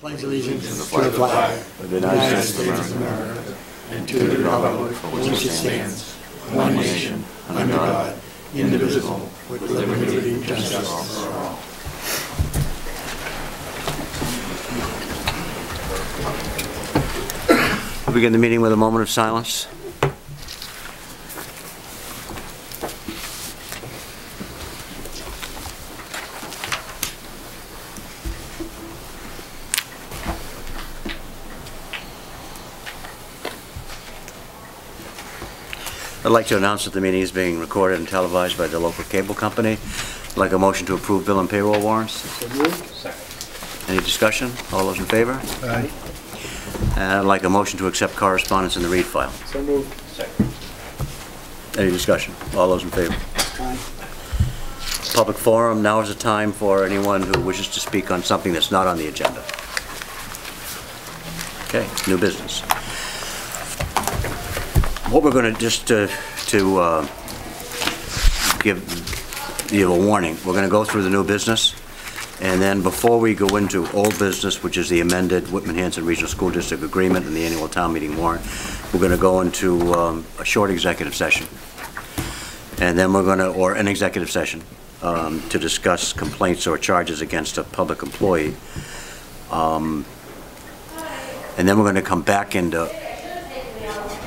pledge allegiance to the flag of the United States of America and to the republic for which it stands, one nation, under God, indivisible, with liberty and justice for all. We'll begin the meeting with a moment of silence. I'd like to announce that the meeting is being recorded and televised by the local cable company. I'd like a motion to approve bill and payroll warrants. Second. Any discussion? All those in favor? Aye. And I'd like a motion to accept correspondence in the read file. So moved. Second. Any discussion? All those in favor? Aye. Public forum. Now is the time for anyone who wishes to speak on something that's not on the agenda. Okay, new business. What we're going to just to give you a warning, we're going to go through the new business, and then before we go into old business, which is the amended Whitman-Hanson Regional School District Agreement and the annual town meeting warrant, we're going to go into a short executive session, and then we're going to, or an executive session, to discuss complaints or charges against a public employee, and then we're going to come back into.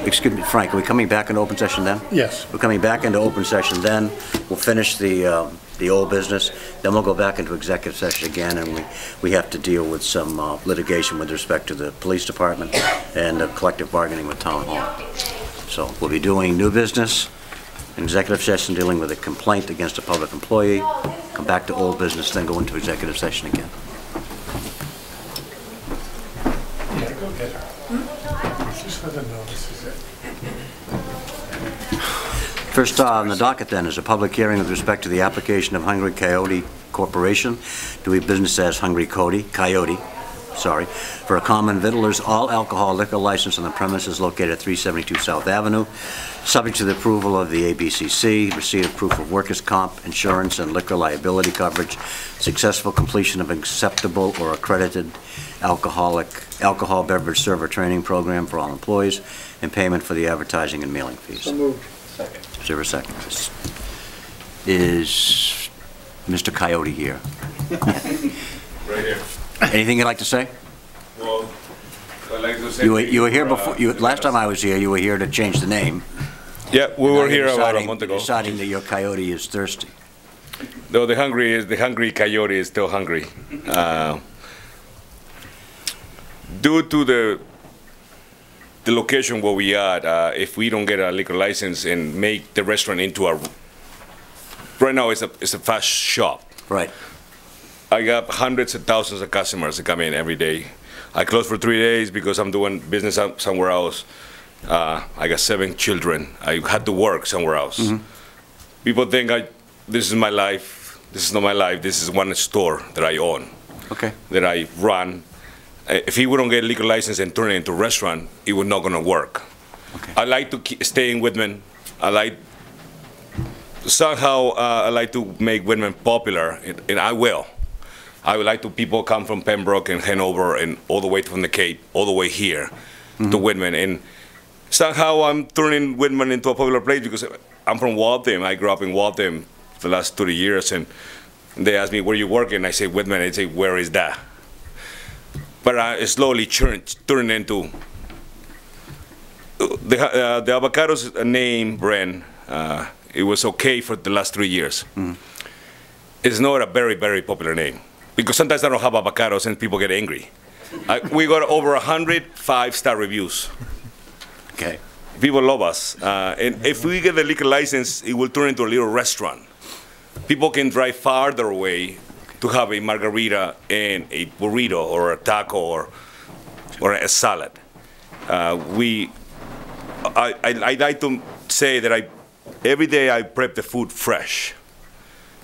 Excuse me, Frank, are we coming back into open session then? Yes. We're coming back into open session then. We'll finish the old business. Then we'll go back into executive session again, and we have to deal with some litigation with respect to the police department and collective bargaining with town hall. So we'll be doing new business, an executive session dealing with a complaint against a public employee, come back to old business, then go into executive session again. Yeah, go get her. Just let them know this is it. First on the docket then is a public hearing with respect to the application of Hungry Coyote Corporation, doing business as Hungry Coyote, for a common vittler's all-alcohol liquor license on the premises located at 372 South Avenue, subject to the approval of the ABCC, receipt of proof of workers' comp, insurance, and liquor liability coverage, successful completion of acceptable or accredited alcohol beverage server training program for all employees, and payment for the advertising and mailing fees. So moved. Second. Is there a second? Is Mr. Coyote here? Right here. Anything you'd like to say? Well, I'd like to say... You were here before, last time I was here, you were here to change the name. Yeah, we were here Now about a you're month ago. deciding that your coyote is thirsty. Though the hungry coyote is still hungry. Due to the location where we are, if we don't get a liquor license and make the restaurant into a... Right now it's a fast shop. Right. I got hundreds of thousands of customers that come in every day. I close for 3 days because I'm doing business somewhere else. I got 7 children. I had to work somewhere else. Mm-hmm. People think this is my life. This is not my life. This is one store that I own. Okay. That I run. If he wouldn't get a liquor license and turn it into a restaurant, it was not going to work. Okay. I like to stay in Whitman. I like to make Whitman popular, and I will. I would like to people come from Pembroke and Hanover and all the way from the Cape, all the way here to Whitman. And somehow I'm turning Whitman into a popular place because I'm from Waltham. I grew up in Waltham for the last 30 years, and they ask me, where you working? I say, Whitman. I say, where is that? But I slowly turned into the avocados name brand. It was okay for the last 3 years. It's not a very, very popular name because sometimes I don't have avocados and people get angry. We got over 100 5-star reviews. Okay. People love us. And if we get the liquor license, it will turn into a little restaurant. People can drive farther away to have a margarita and a burrito or a taco or a salad. I like to say that every day I prep the food fresh,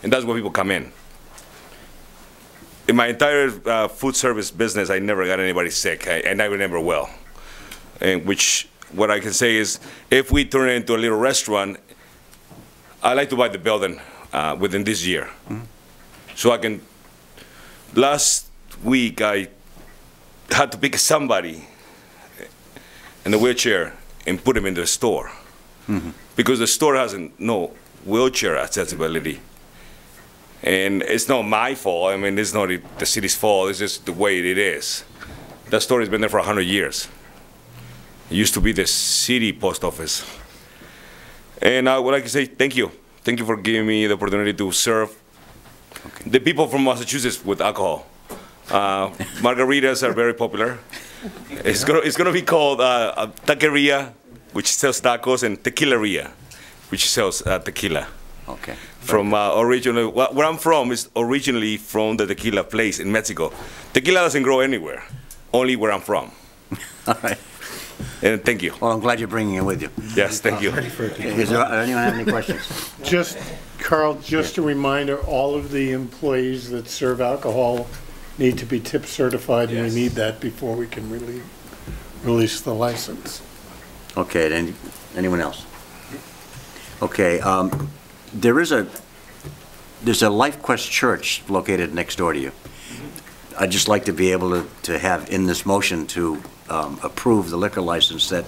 and that's why people come in. In my entire food service business, I never got anybody sick, and I never will. And what I can say is, if we turn it into a little restaurant, I like to buy the building within this year. So I can, last week I had to pick somebody in a wheelchair and put him in the store. Because the store has no wheelchair accessibility. And it's not my fault. I mean, it's not the city's fault. It's just the way it is. That store has been there for 100 years. It used to be the city post office. And I would like to say thank you. Thank you for giving me the opportunity to serve the people from Massachusetts with alcohol. Margaritas are very popular. It's gonna be called Taqueria, which sells tacos, and Tequilaria, which sells tequila. Okay. From originally, where I'm from is originally from the tequila place in Mexico. Tequila doesn't grow anywhere, only where I'm from. All right. And thank you. Well, I'm glad you're bringing it with you. Yes, thank you. Does anyone have any questions? Just, Carl, just a reminder, all of the employees that serve alcohol need to be tip certified, and we need that before we can release the license. Okay, then, anyone else? Okay, there's a LifeQuest church located next door to you. I'd just like to be able to have in this motion to approve the liquor license that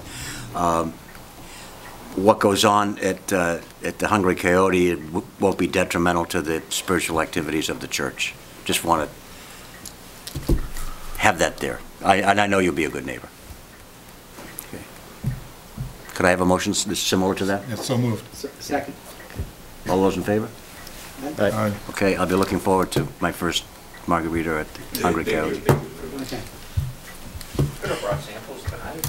what goes on at the Hungry Coyote won't be detrimental to the spiritual activities of the church. Just want to have that there. And I know you'll be a good neighbor. Okay. Could I have a motion that's similar to that? Yes, so moved. Second. All those in favor? Aye. Okay, I'll be looking forward to my first margarita at the Hungry Coyote. Okay. Could have brought samples tonight.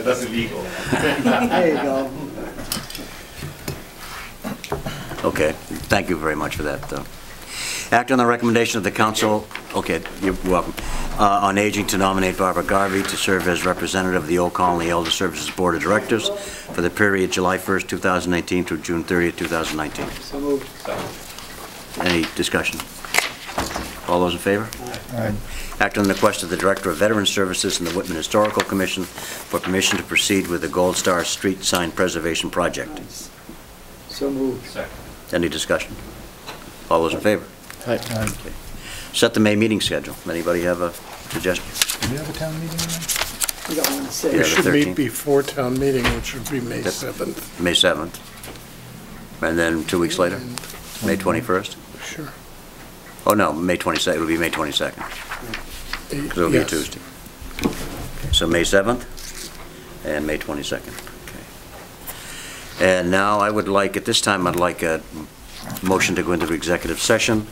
That's illegal. There you go. Okay, thank you very much for that. Act on the recommendation of the council, okay, you're welcome, on aging to nominate Barbara Garvey to serve as representative of the Old Colony Elder Services Board of Directors for the period July 1st, 2019 through June 30th, 2019. So moved. Any discussion? All those in favor? Aye. Act on the request of the Director of Veteran Services and the Whitman Historical Commission for permission to proceed with the Gold Star Street Sign Preservation Project. So moved. Second. Any discussion? All those in favor? Aye. Okay. Set the May meeting schedule. Anybody have a suggestion? Do we have a town meeting in We got one to Yeah, say. We the should 13th. meet before town meeting, which would be May 7th. May 7th. And then 2 weeks later, May 21st? Sure. Oh, no, May 22nd. It'll be May 22nd. 'Cause it'll be a Yes. Tuesday. Okay, so May 7th and May 22nd. Okay. And now I would like, at this time, I'd like a motion to go into executive session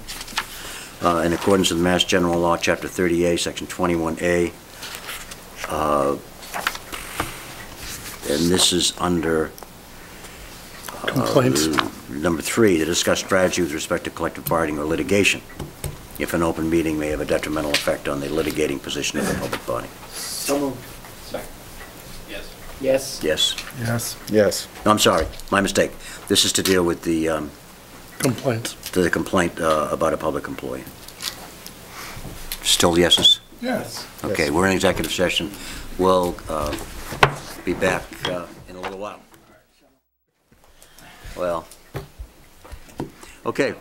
in accordance with Mass General Law, Chapter 30A, Section 21A. And this is under Complaints. number 3, to discuss strategy with respect to collective bargaining or litigation, if an open meeting may have a detrimental effect on the litigating position of the public body. So moved. Second. Yes. Yes. Yes. Yes. Yes. No, I'm sorry, my mistake. This is to deal with the Complaints. complaint about a public employee. Still yeses? Yes. Okay, we're in executive session. We'll be back in a little while. Well, okay,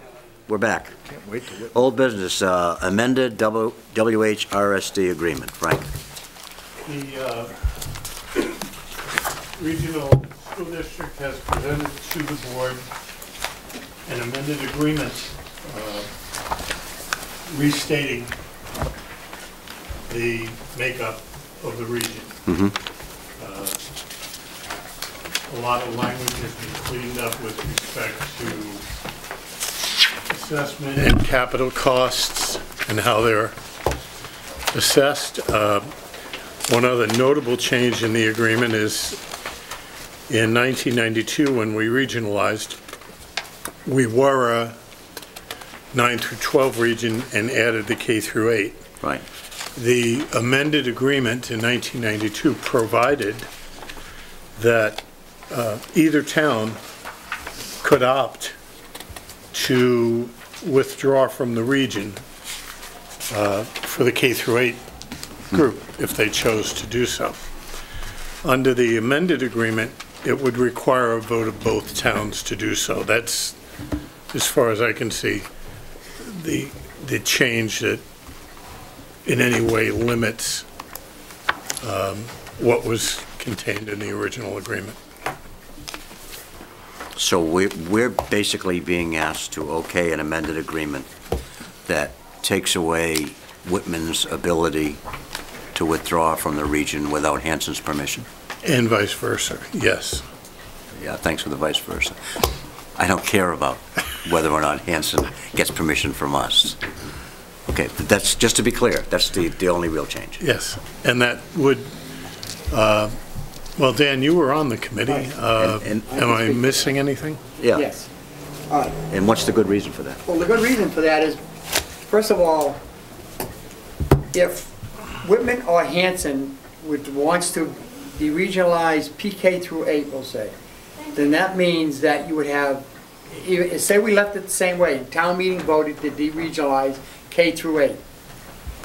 we're back. Can't wait to witness. Old business, amended WHRSD agreement. Frank? The regional school district has presented to the board an amended agreement restating the makeup of the region. A lot of language has been cleaned up with respect to assessment and capital costs and how they're assessed. One other notable change in the agreement is in 1992, when we regionalized, we were a 9 through 12 region and added the K through 8. Right. The amended agreement in 1992 provided that either town could opt to withdraw from the region for the K through 8 group if they chose to do so. Under the amended agreement, it would require a vote of both towns to do so. That's, as far as I can see, the change that in any way limits what was contained in the original agreement. So we're basically being asked to okay an amended agreement that takes away Whitman's ability to withdraw from the region without Hanson's permission? And vice versa, yes. Yeah, thanks for the vice versa. I don't care about whether or not Hanson gets permission from us. Okay, but that's, just to be clear, that's the only real change. Yes, and that would, well, Dan, you were on the committee. And- Am I missing anything? Yeah. Yes. All right. And what's the good reason for that? Well, the good reason for that is, first of all, if Whitman or Hanson wants to deregionalize PK through 8, we'll say, then that means that you would have, say we left it the same way, and town meeting voted to deregionalize K through 8,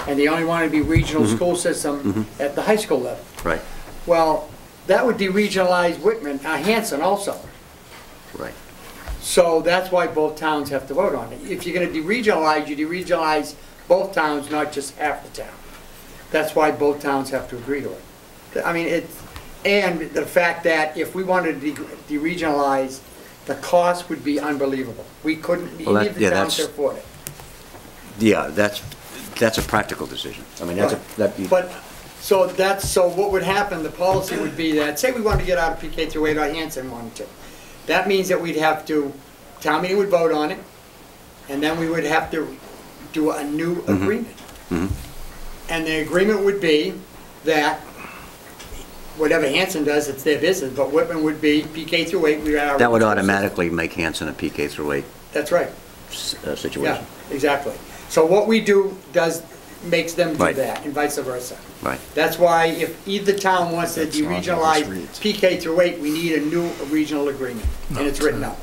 and they only wanted to be regional school system at the high school level. Right, Well, that would deregionalize Whitman, Hanson also. right. So that's why both towns have to vote on it. If you're gonna deregionalize, you deregionalize both towns, not just half the town. That's why both towns have to agree to it. I mean, and the fact that if we wanted to deregionalize, the cost would be unbelievable. We couldn't, Well, any of the towns could afford it. Yeah, that's a practical decision. I mean, But, so what would happen, the policy would be that, say we wanted to get out of PK through 8, or Hanson wanted to. That means that we'd have to, town meeting would vote on it, and then we would have to do a new agreement. And the agreement would be that whatever Hanson does, it's their business, but Whitman would be PK through 8. That would automatically make Hanson a PK through 8 That's right. situation. Yeah, exactly. So what we do makes them do Right. that, and vice versa. Right. That's why if either town wants to That's not how this deregionalize reads. PK through 8, we need a new regional agreement, and it's written up.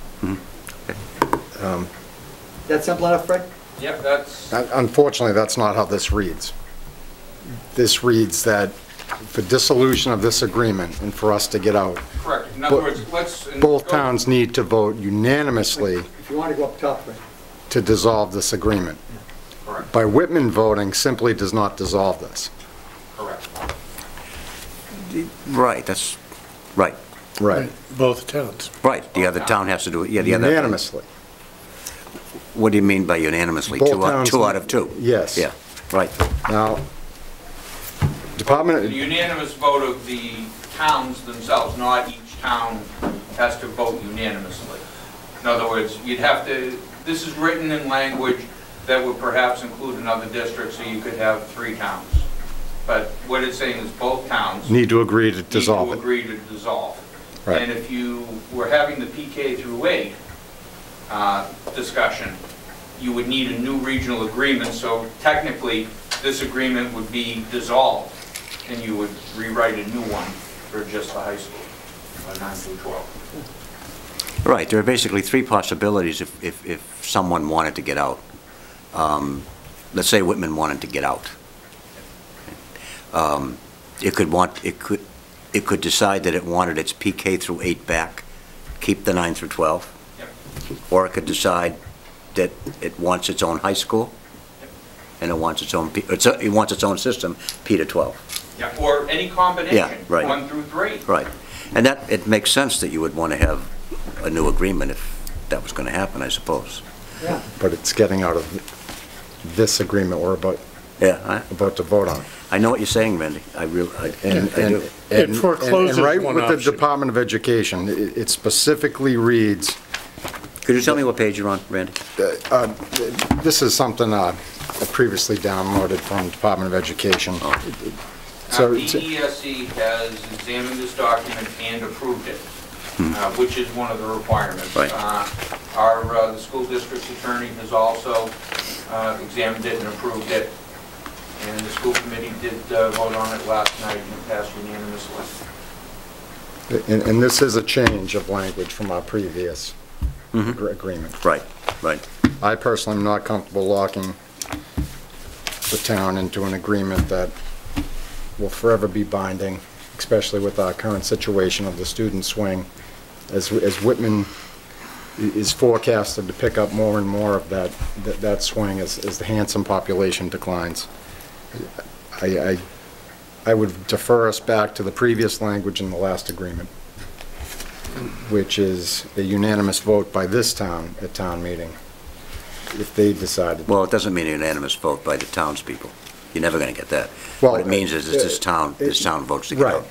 That simple enough, Fred? Yep, that's, Unfortunately, that's not how this reads. This reads that for dissolution of this agreement and for us to get out, correct. In other words, let's. both towns need to vote unanimously If you want to go up top, Fred. to dissolve this agreement. Correct, By Whitman voting simply does not dissolve this. correct. Right, that's, right, Both towns. right. The other town has to do it, yeah, the other. Unanimously. What do you mean by unanimously? Both Two towns- out of two? Yes. Yeah, right. Now, The Department, unanimous vote of the towns themselves, not each town has to vote unanimously. In other words, you'd have to, this is written in language that would perhaps include another district, so you could have 3 towns. But what it's saying is both towns need to agree to dissolve need to it. agree to dissolve. Right. And if you were having the PK through 8 discussion, you would need a new regional agreement, so technically, this agreement would be dissolved, and you would rewrite a new one for just the high school, 9 through 12. Right, there are basically 3 possibilities if someone wanted to get out. Let's say Whitman wanted to get out. It could decide that it wanted its PK through 8 back, keep the 9 through 12. Yep. Or it could decide that it wants its own high school, and it wants its own system, P to 12. Yeah, or any combination, Yeah, right. 1 through 3. Right. And that, it makes sense that you would want to have a new agreement if that was going to happen, I suppose. Yeah. But it's getting out of this agreement we're about Yeah, to vote on. I know what you're saying, Randy. I do. It forecloses And right one with the option. Department of Education, it specifically reads, Could you tell me what page you're on, Randy? this is something I previously downloaded from Department of Education. So The it's- ESC has examined this document and approved it, which is one of the requirements. Right. The school district's attorney has also examined it and approved it, and the school committee did vote on it last night and passed unanimously. And this is a change of language from our previous agreement. Right, right. I personally am not comfortable locking the town into an agreement that will forever be binding, especially with our current situation of the student swing. As Whitman is forecasted to pick up more and more of that swing as the Hanson population declines. I would defer us back to the previous language in the last agreement, which is a unanimous vote by this town at town meeting, if they decided. Well, it doesn't mean a unanimous vote by the townspeople. You're never going to get that. Well, What it means is that this town votes to get Right. out.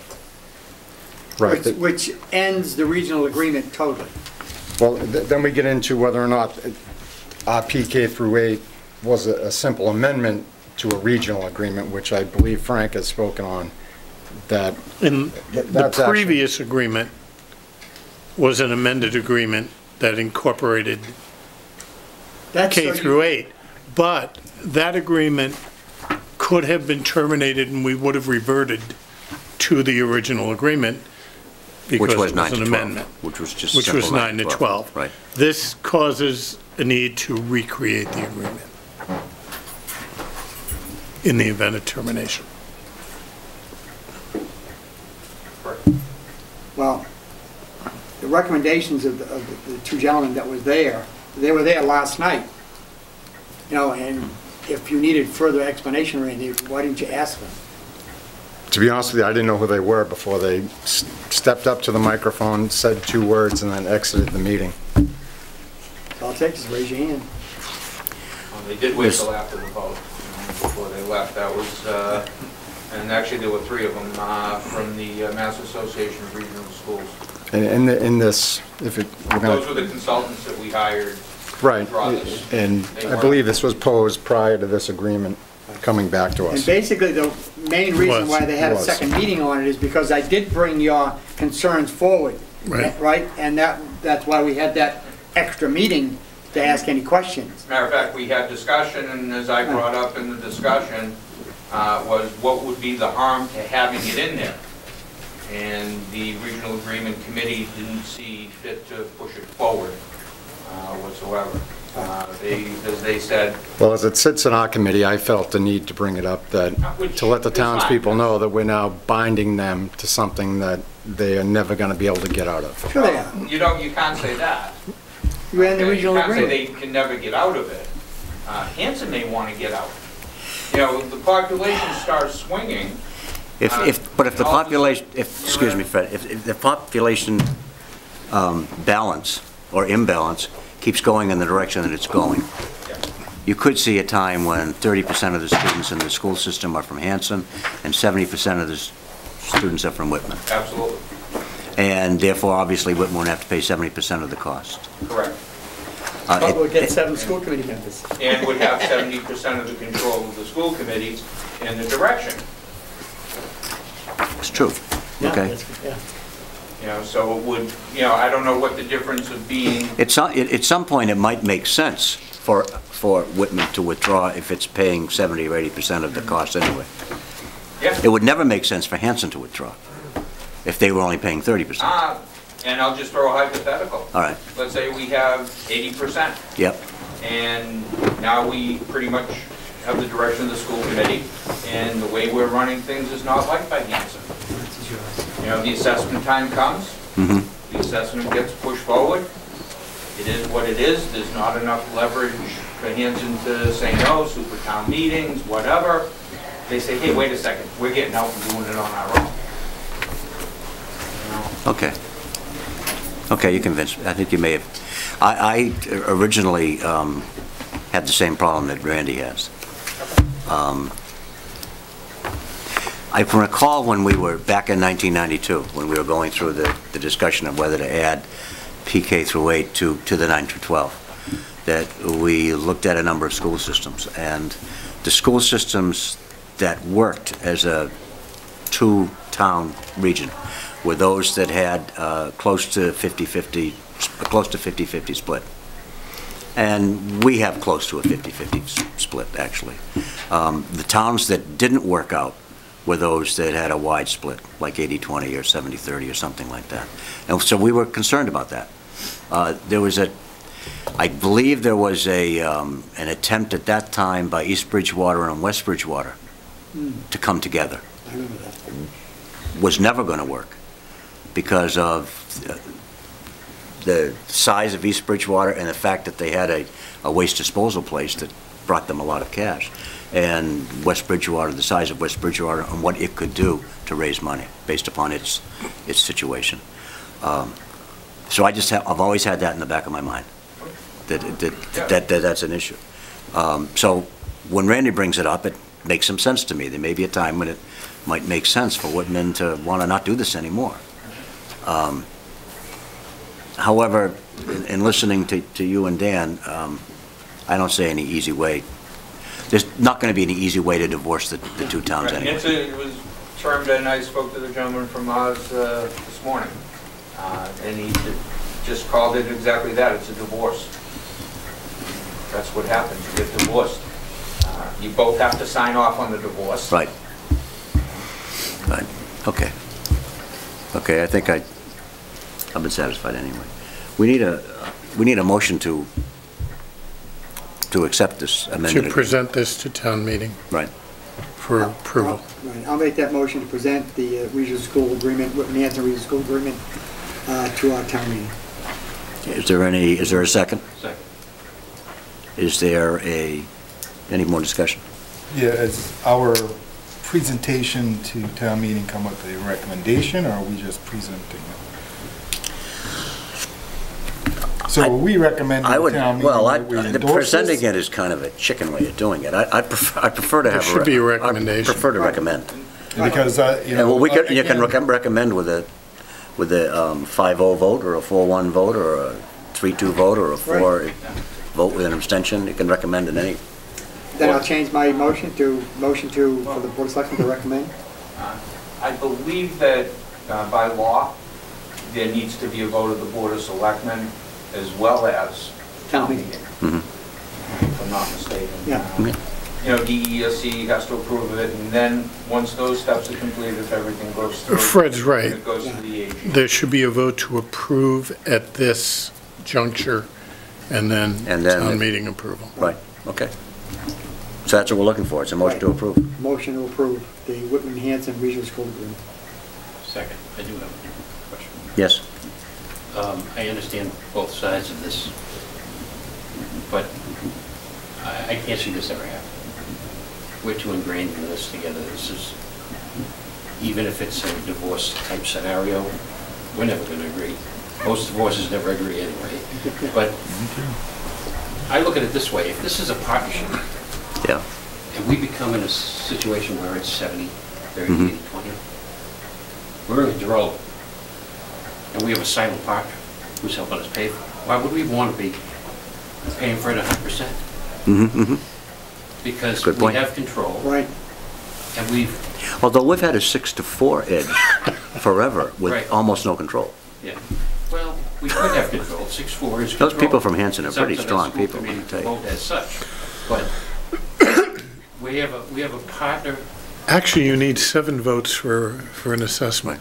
Right. Which ends the regional agreement totally. Well, then we get into whether or not PK through 8 was a simple amendment to a regional agreement, which I believe Frank has spoken on, that In the that's actually- previous agreement was an amended agreement that incorporated That's K so through you- 8. But that agreement could have been terminated and we would have reverted to the original agreement because Which was it 9 was to an 12. amendment. Which was just Which was simple 9 to 12. Right. This causes a need to recreate the agreement in the event of termination. Well, the recommendations of the two gentlemen that were there, they were there last night. You know, and if you needed further explanation, Randy, why didn't you ask them? To be honest with you, I didn't know who they were before they stepped up to the microphone, said 2 words, and then exited the meeting. So I'll take, just raise your hand. They did wait till after the vote, before they left. That was, and actually there were 3 of them from the Mass Association of Regional Schools. And in this, if it, we're Those gonna, were the consultants that we hired. right, draw this. and I believe this was posed prior to this agreement coming back to And us. basically, the main reason why they had a Was. second meeting on it is because I did bring your concerns forward. Right. Right? And that's why we had that extra meeting to ask any questions. Matter of fact, we had discussion, and as I brought up in the discussion, was what would be the harm to having it in there? And the Regional Agreement Committee didn't see fit to push it forward whatsoever. As they said, Well, as it sits in our committee, I felt the need to bring it up, that, to let the Which is fine. townspeople know that we're now binding them to something that they are never gonna be able to get out of. Sure they are. you can't say that. You ran the regional You can't say agreement. they can never get out of it. Hanson may want to get out. You know, the population starts swinging. But if the population, excuse me, Fred, if the population balance or imbalance keeps going in the direction that it's going, you could see a time when 30% of the students in the school system are from Hanson and 70% of the students are from Whitman. Absolutely, And therefore, obviously, Whitman won't have to pay 70% of the cost. correct. But we'll get 7 school committee members. And would have 70% of the control of the school committee and the direction. It's true, Yeah, okay? that's- yeah. You know, so it would, you know, I don't know what the difference of being, At some point, it might make sense for Whitman to withdraw if it's paying 70 or 80% of the cost anyway. yeah. It would never make sense for Hanson to withdraw if they were only paying 30%. And I'll just throw a hypothetical. All right, Let's say we have 80%. yep, And now we pretty much have the direction of the school committee, and the way we're running things is not liked by Hanson. You know, the assessment time comes, mhm, the assessment gets pushed forward, it is what it is, there's not enough leverage for Hanson to say no, super town meetings, whatever. They say, hey, wait a second, we're getting out and doing it on our own. You know? okay. Okay, you convinced me. I think you may have. I originally had the same problem that Randy has. I can recall when we were back in 1992, when we were going through the discussion of whether to add PK through 8 to the 9 through 12, that we looked at a number of school systems, and the school systems that worked as a 2-town region were those that had close to 50-50 split. And we have close to a 50-50 split, actually. The towns that didn't work out were those that had a wide split, like 80-20 or 70-30 or something like that. And so we were concerned about that. I believe there was an attempt at that time by East Bridgewater and West Bridgewater to come together. I remember that. Was never going to work because of the size of East Bridgewater and the fact that they had a waste disposal place that brought them a lot of cash. and West Bridgewater, the size of West Bridgewater, and what it could do to raise money based upon its situation. So I've always had that in the back of my mind, that's an issue. So when Randy brings it up, it makes some sense to me. There may be a time when it might make sense for Whitman to want to not do this anymore. However, in listening to you and Dan, I don't see any easy way. There's not going to be any easy way to divorce the two towns Right. anyway. It was termed, and I spoke to the gentleman from Oz this morning, and he just called it exactly that. It's a divorce. That's what happens. You get divorced. You both have to sign off on the divorce. Right. Right. Okay. Okay, I think I've been satisfied anyway. We need a motion to accept this amendment. To present this to town meeting Right. for approval. Right, I'll make that motion to present the regional school agreement, Whitman-Hanson Regional School Agreement, to our town meeting. Is there a second? Second. Is there any more discussion? Yeah, is our presentation to town meeting come with a recommendation, or are we just presenting it? So are we recommending I would, town meeting well, that we the endorse presenting this? it is kind of a chicken way of doing it. I prefer to have. There should be a recommendation. I prefer to recommend. Because, you And know. well, you can again, recommend with a 5-0 vote, or a 4-1 vote, or a 3-2 vote, or a 4 vote with an abstention. You can recommend in any. Then I'll change my motion for the Board of Selectmen to recommend. I believe that by law, there needs to be a vote of the Board of Selectmen as well as town meeting, if I'm not mistaken. Yeah. You know, DESC has to approve of it, and then, once those steps are completed, if everything goes through. Fred's right. then it goes to the AG. There should be a vote to approve at this juncture, and then town meeting approval. Right, okay. So that's what we're looking for, it's a motion to approve. Motion to approve the Whitman-Hanson Regional School Agreement. Second, I do have a question. Yes. I understand both sides of this, but I can't see this ever happen. We're too ingrained in this together. This is, even if it's a divorce type scenario, we're never going to agree. Most divorces never agree anyway. But I look at it this way, if this is a partnership, Yeah. and we become in a situation where it's 70, 30, 80, 20, we're in control. And we have a silent partner who's helping us pay for it. Why would we want to be paying for it 100%? Because Good we point. have control. Right. And we've, Although we've had a 6-4 edge forever with Right. almost no control. yeah, well, we could have control. 6-4 is control. Those people from Hanson are It's up pretty to the strong school people, committee I'll tell to you. vote as such. But we have a partner. Actually, you need 7 votes for an assessment.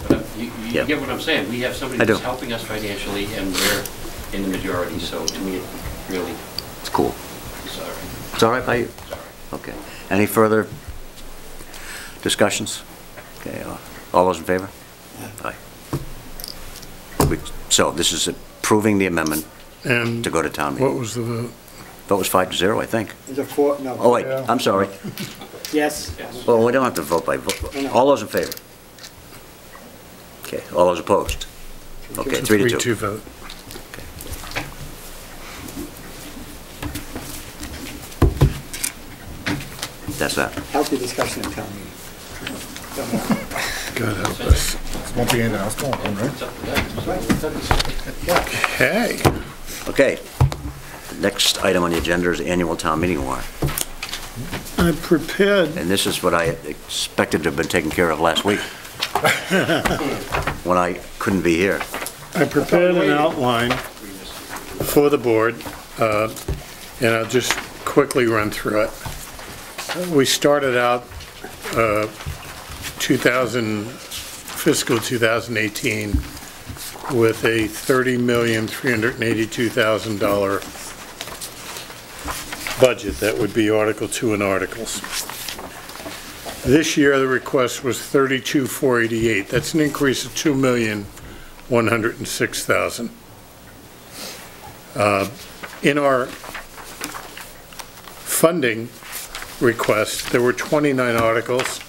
But you Yeah. get what I'm saying? We have somebody I do. that's helping us financially, and we're in the majority, so to me, it really It's cool. is all right. It's all right by you? It's all right. Okay. Any further discussions? Okay, all those in favor? Aye. So this is approving the amendment And to go to town what meeting. was the vote? Vote was 5-0, I think. Is it 4? No. Oh, wait, Yeah. I'm sorry. Yes. Well, we don't have to vote by vote. No. All those in favor? Okay, all those opposed? Okay, 3-2. 3-2 vote. That's that. Healthy discussion at town meeting. God help us. Won't be anything else going on, right? It's up to them. Okay. Okay. Next item on the agenda is annual town meeting warrant. I prepared, And this is what I expected to have been taken care of last week, when I couldn't be here. I prepared an outline for the board, and I'll just quickly run through it. We started out fiscal 2018 with a $30,382,000 budget. That would be Article 2 and Articles. This year, the request was $32,488. That's an increase of $2,106,000. In our funding request, there were 29 articles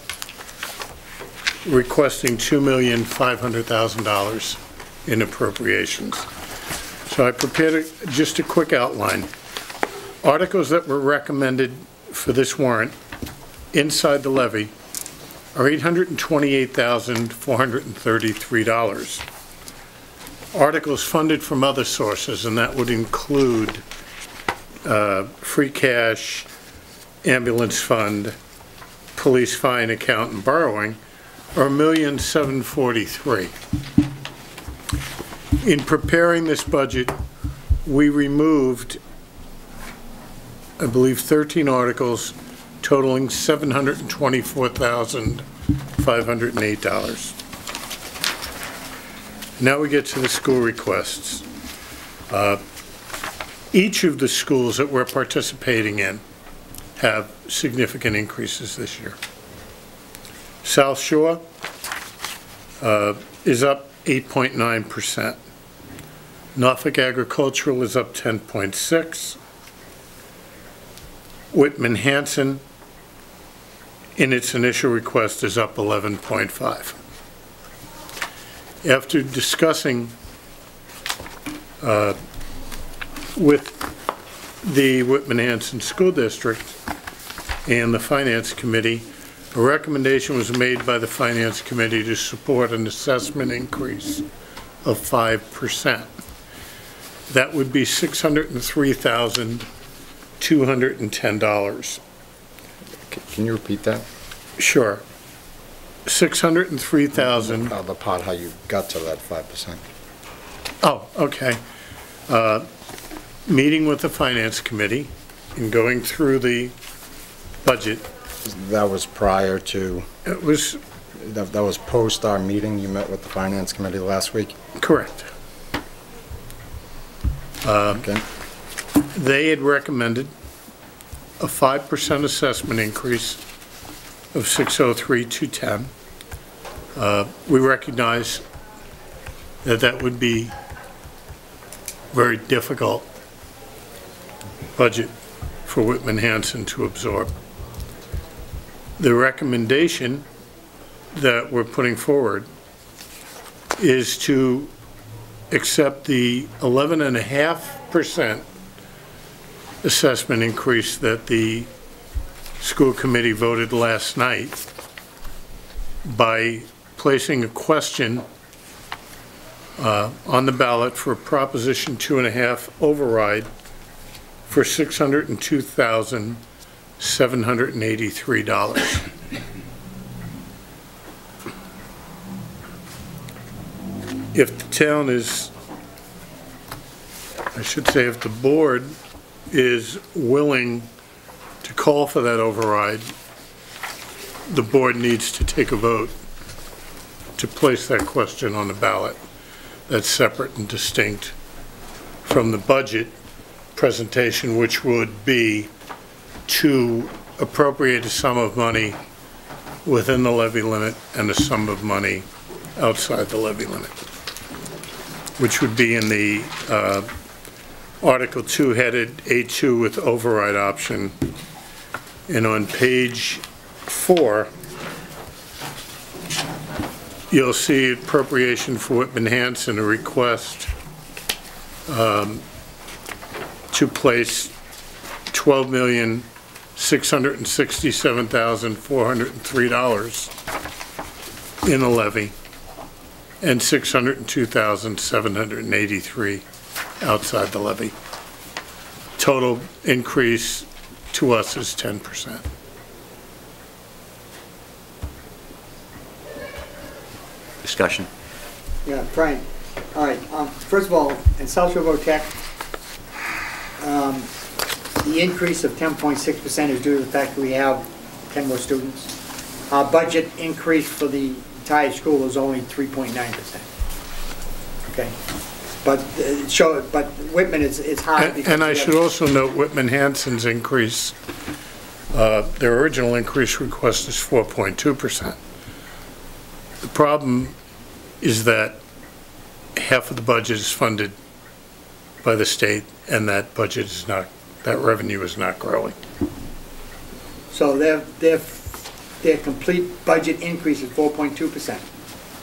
requesting $2,500,000 in appropriations. So I prepared just a quick outline. Articles that were recommended for this warrant inside the levy are $828,433. Articles funded from other sources, and that would include free cash, ambulance fund, police fine account, and borrowing, are $1,743,000. In preparing this budget, we removed, I believe, 13 articles totaling $724,508. Now we get to the school requests. Each of the schools that we're participating in have significant increases this year. South Shore is up 8.9%. Norfolk Agricultural is up 10.6%. Whitman Hanson, in its initial request, is up 11.5%. After discussing with the Whitman Hanson School District and the Finance Committee, a recommendation was made by the Finance Committee to support an assessment increase of 5%. That would be $603,210. Can you repeat that? Sure. $603,000. The part how you got to that 5%. Oh, okay. Meeting with the Finance Committee and going through the budget. That was prior to, It was that was post our meeting, you met with the Finance Committee last week? correct. Okay. They had recommended a 5% assessment increase of $603,210. We recognize that that would be very difficult budget for Whitman Hanson to absorb. The recommendation that we're putting forward is to accept the 11.5% assessment increase that the school committee voted last night by placing a question on the ballot for Proposition 2.5 override for $602,783. If the town is, I should say, if the board is willing to call for that override, the board needs to take a vote to place that question on the ballot. That's separate and distinct from the budget presentation, which would be to appropriate a sum of money within the levy limit and a sum of money outside the levy limit, which would be in the Article 2 headed A2 with override option. And on page 4, you'll see appropriation for Whitman Hanson, a request to place $12,667,403 in a levy and $602,783 outside the levy. Total increase to us is 10%. Discussion. Yeah, Brian, all right, first of all, in South Shore Tech, the increase of 10.6% is due to the fact that we have 10 more students. Our budget increase for the entire school is only 3.9%. Okay, but but Whitman is high. And I should also note Whitman Hanson's increase, their original increase request is 4.2%. The problem is that half of the budget is funded by the state, and that budget is not, that revenue is not growing. So their complete budget increase is 4.2%.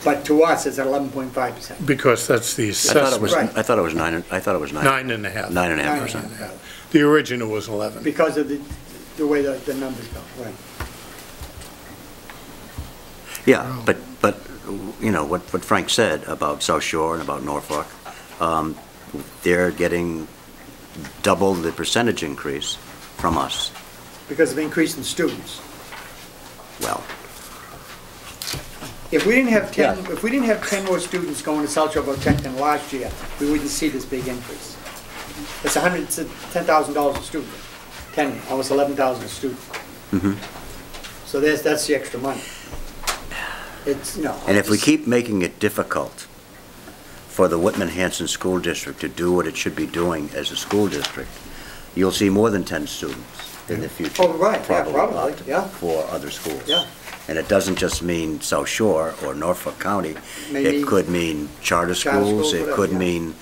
But to us, it's at 11.5%. Because that's the I thought it was, assessment, Right. I thought it was 9, I thought it was 9. 9.5. 9.5%. The original was 11. Because of the way the numbers go, right. Yeah, but, you know, what Frank said about South Shore and about Norfolk, they're getting double the percentage increase from us. Because of increase in students. Well, If we didn't have 10, Yeah. if we didn't have 10 more students going to South Shore Botech than last year, we wouldn't see this big increase. It's $10,000 a student, 10, almost 11,000 a student. So that's the extra money. It's, you know. and if we keep making it difficult for the Whitman-Hanson School District to do what it should be doing as a school district, you'll see more than 10 students in the future. Oh, right, yeah, probably, yeah. For other schools. Yeah. And it doesn't just mean South Shore or Norfolk County. Maybe It could mean charter schools, it whatever, could yeah. mean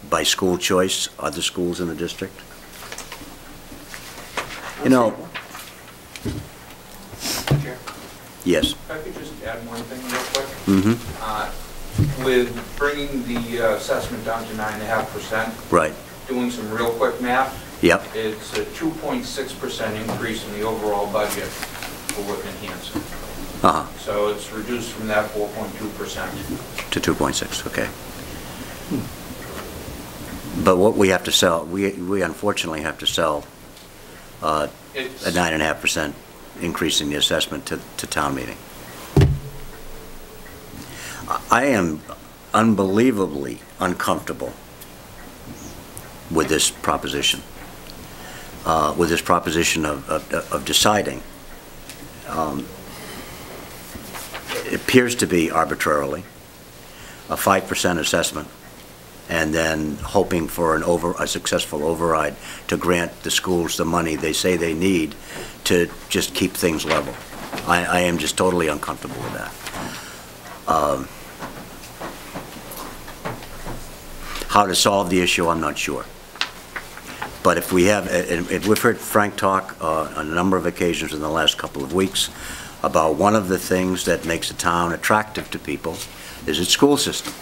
by school choice, other schools in the district. You know, Chair, yes. if I could just add one thing real quick. Mm-hmm. With bringing the assessment down to 9.5%, Right. doing some real quick math, Yep. it's a 2.6% increase in the overall budget for Whitman-Hanson. Uh-huh. So it's reduced from that 4.2%. To 2.6, okay. But what we have to sell, we unfortunately have to sell a It's 9.5% increase in the assessment to town meeting. I am unbelievably uncomfortable with this proposition. With this proposition of deciding. It appears to be arbitrarily a 5% assessment, and then hoping for a successful override to grant the schools the money they say they need to just keep things level. I am just totally uncomfortable with that. How to solve the issue, I'm not sure. But if we have, and we've heard Frank talk on a number of occasions in the last couple of weeks about one of the things that makes a town attractive to people is its school system.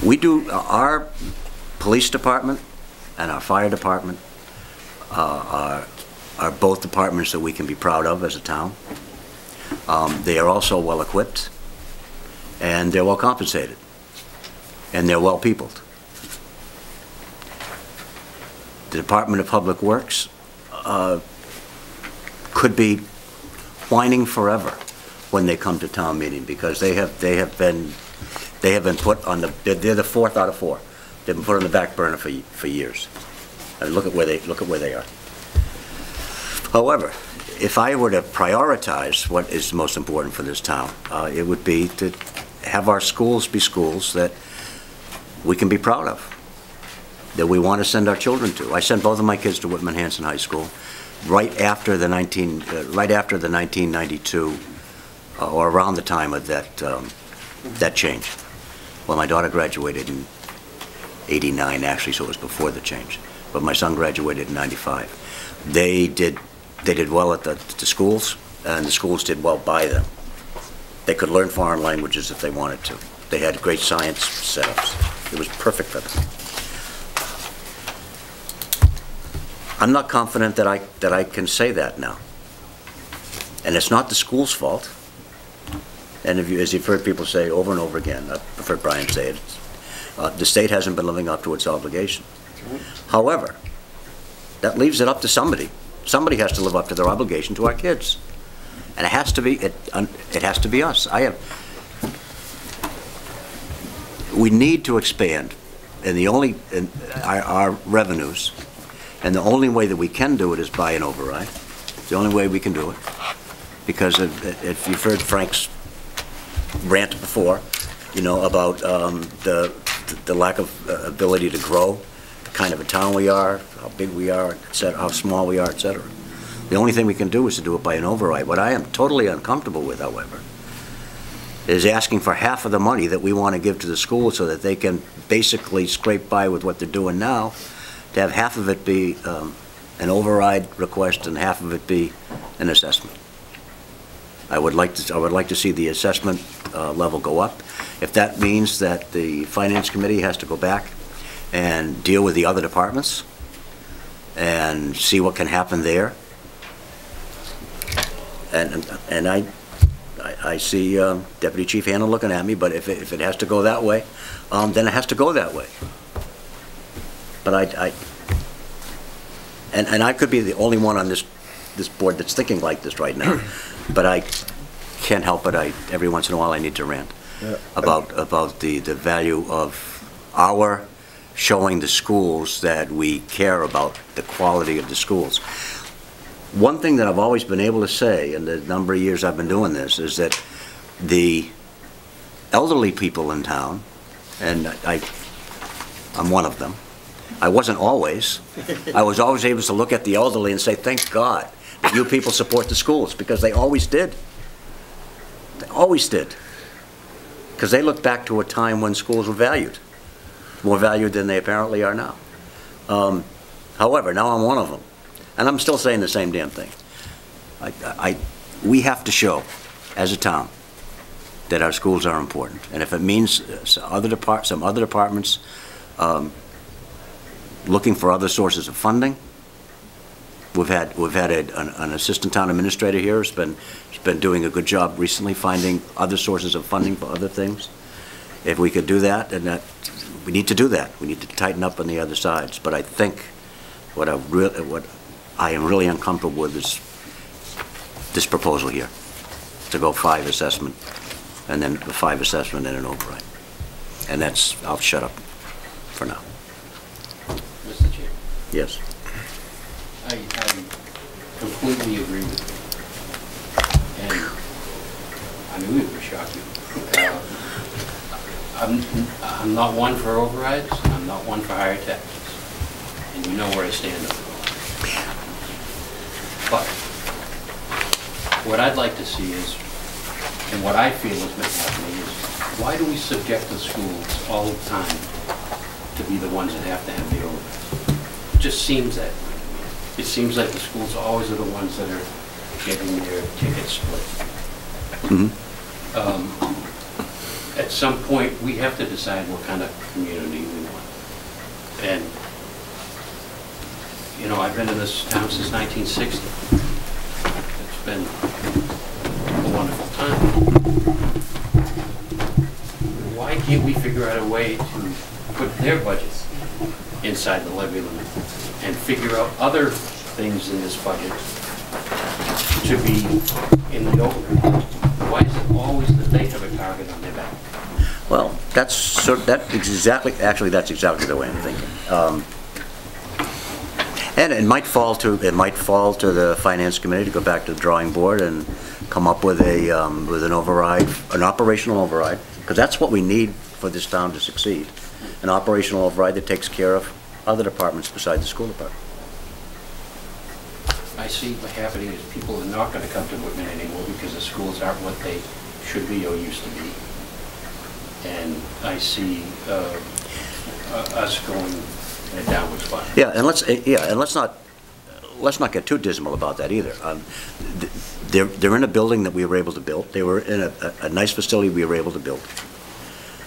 We do, our police department and our fire department are both departments that we can be proud of as a town. They are also well-equipped, and they're well-compensated, and they're well-peopled. The Department of Public Works could be whining forever when they come to town meeting, because they have been put on the, they're the fourth out of four. They've been put on the back burner for years. I mean, look at where they are. However, if I were to prioritize what is most important for this town, it would be to have our schools be schools that we can be proud of, that we want to send our children to. I sent both of my kids to Whitman-Hanson High School right after the 1992, or around the time of that change. Well, my daughter graduated in '89, actually, so it was before the change. But my son graduated in '95. They did well at the schools, and the schools did well by them. They could learn foreign languages if they wanted to. They had great science setups. It was perfect for them. I'm not confident that I can say that now. And it's not the school's fault. And as you've heard people say over and over again, I've heard Brian say it, the state hasn't been living up to its obligation. However, that leaves it up to somebody. Somebody has to live up to their obligation to our kids. And it has to be, it has to be us. We need to expand, and our revenues, and the only way that we can do it is by an override. It's the only way we can do it. Because if you've heard Frank's rant before, you know, about the lack of ability to grow, the kind of a town we are, how big we are, et cetera, how small we are, et cetera. The only thing we can do is to do it by an override. What I am totally uncomfortable with, however, is asking for half of the money that we want to give to the schools so that they can basically scrape by with what they're doing now, to have half of it be an override request and half of it be an assessment. I would like to see the assessment level go up. If that means that the Finance Committee has to go back and deal with the other departments and see what can happen there. And I see Deputy Chief Hanna looking at me, but if it has to go that way, then it has to go that way. But I could be the only one on this board that's thinking like this right now, but I can't help it. Every once in a while I need to rant about the value of our showing the schools that we care about the quality of the schools. One thing that I've always been able to say in the number of years I've been doing this is that the elderly people in town, and I'm one of them, I wasn't always. I was always able to look at the elderly and say, thank God that you people support the schools, because they always did. They always did. Because they look back to a time when schools were valued, more valued than they apparently are now. However, now I'm one of them. And I'm still saying the same damn thing. We have to show, as a town, that our schools are important. And if it means some other departments looking for other sources of funding, we've had an assistant town administrator here who's been doing a good job recently finding other sources of funding for other things. If we could do that, then we need to do that. We need to tighten up on the other sides. But I think what I am really uncomfortable with is this proposal here, to go 5 assessment, and then the 5 assessment and an override. And that's, I'll shut up for now. Mr. Chair. Yes. I completely agree with you. And I knew it would shock you. I'm not one for overrides. I'm not one for higher taxes. And you know where I stand on it. But what I'd like to see is, and what I feel has been happening is, why do we subject the schools all the time to be the ones that have to have the overrides? It just seems that way. It seems like the schools always are the ones that are getting their tickets split. Mm-hmm. At some point, we have to decide what kind of community we want. And, you know, I've been in this town since 1960. It's been a wonderful time. Why can't we figure out a way to put their budgets inside the levy limit and figure out other things in this budget to be in the override? Why is it always that they have a target on their back? Well, that's exactly the way I'm thinking. And it might fall to the Finance Committee to go back to the drawing board and come up with an override, an operational override, because that's what we need for this town to succeed. An operational override that takes care of other departments besides the school department. I see what's happening is people are not going to come to Whitman anymore because the schools aren't what they should be or used to be. And I see us going in a downward spiral. Yeah, and let's not get too dismal about that either. They're in a building that we were able to build. They were in a nice facility we were able to build.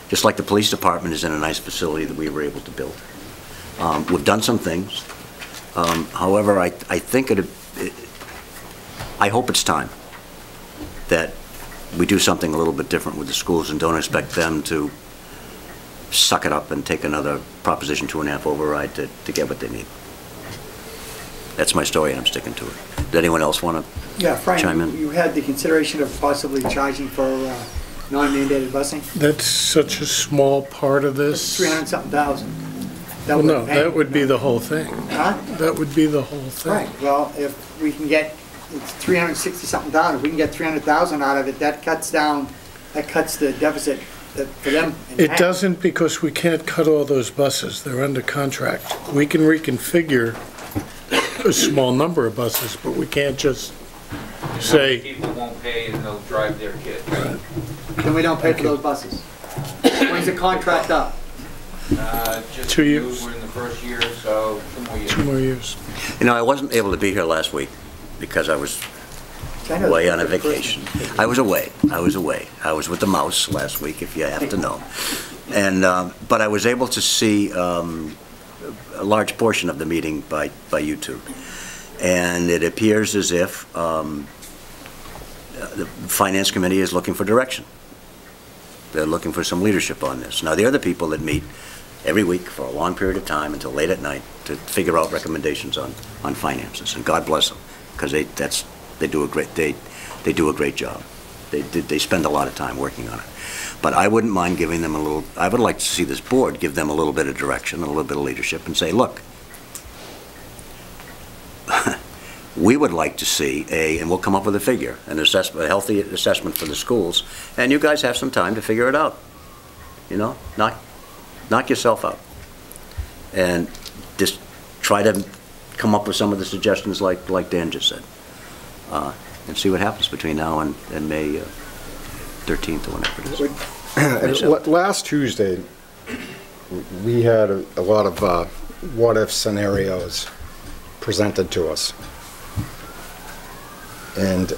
Just like the police department is in a nice facility that we were able to build. We've done some things. However, I think I hope it's time that we do something a little bit different with the schools and don't expect them to suck it up and take another Proposition 2.5 override to get what they need. That's my story, and I'm sticking to it. Does anyone else want to chime in? Frank, you had the consideration of possibly charging for non-mandated busing? That's such a small part of It's this. 300-something thousand. Well, no, that would be the whole thing. Huh? That would be the whole thing. Right, well, if we can get, it's 360-something thousand, if we can get 300,000 out of it, that cuts the deficit for them in It half. doesn't, because we can't cut all those buses. They're under contract. We can reconfigure a small number of buses, but we can't just say, People won't pay and they'll drive their kids. Then we don't pay for those buses. When's the contract up? Just 2 years. We're in the first year, so 2 more years. 2 more years. You know, I wasn't able to be here last week because I was away on a vacation. I was away. I was with the mouse last week, if you have to know. And, but I was able to see a large portion of the meeting by YouTube. And it appears as if the Finance Committee is looking for direction. They're looking for some leadership on this. Now, the other people that meet every week for a long period of time until late at night to figure out recommendations on finances, and God bless them, because they do a great job. They spend a lot of time working on it. But I wouldn't mind giving them a little. I would like to see this board give them a little bit of direction, a little bit of leadership, and say, look, we would like to see and we'll come up with a figure, a healthy assessment for the schools, and you guys have some time to figure it out. You know, knock yourself out, and just try to come up with some of the suggestions like Dan just said, and see what happens between now and May 13th or whenever it is. Last Tuesday, we had a lot of what-if scenarios presented to us. And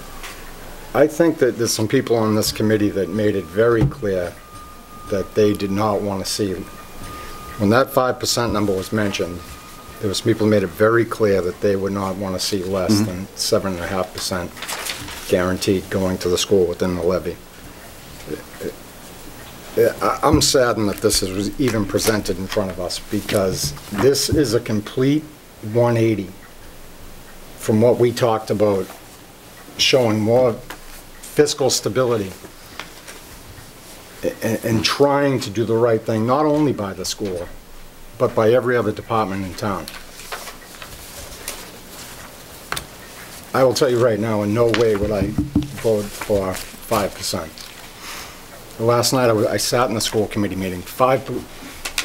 I think that there's some people on this committee that made it very clear that they did not want to see, when that 5% number was mentioned, there was people who made it very clear that they would not want to see less than 7.5% guaranteed going to the school within the levy. I'm saddened that this was even presented in front of us, because this is a complete 180 from what we talked about, showing more fiscal stability and trying to do the right thing, not only by the school, but by every other department in town. I will tell you right now, in no way would I vote for 5%. Last night I sat in the school committee meeting.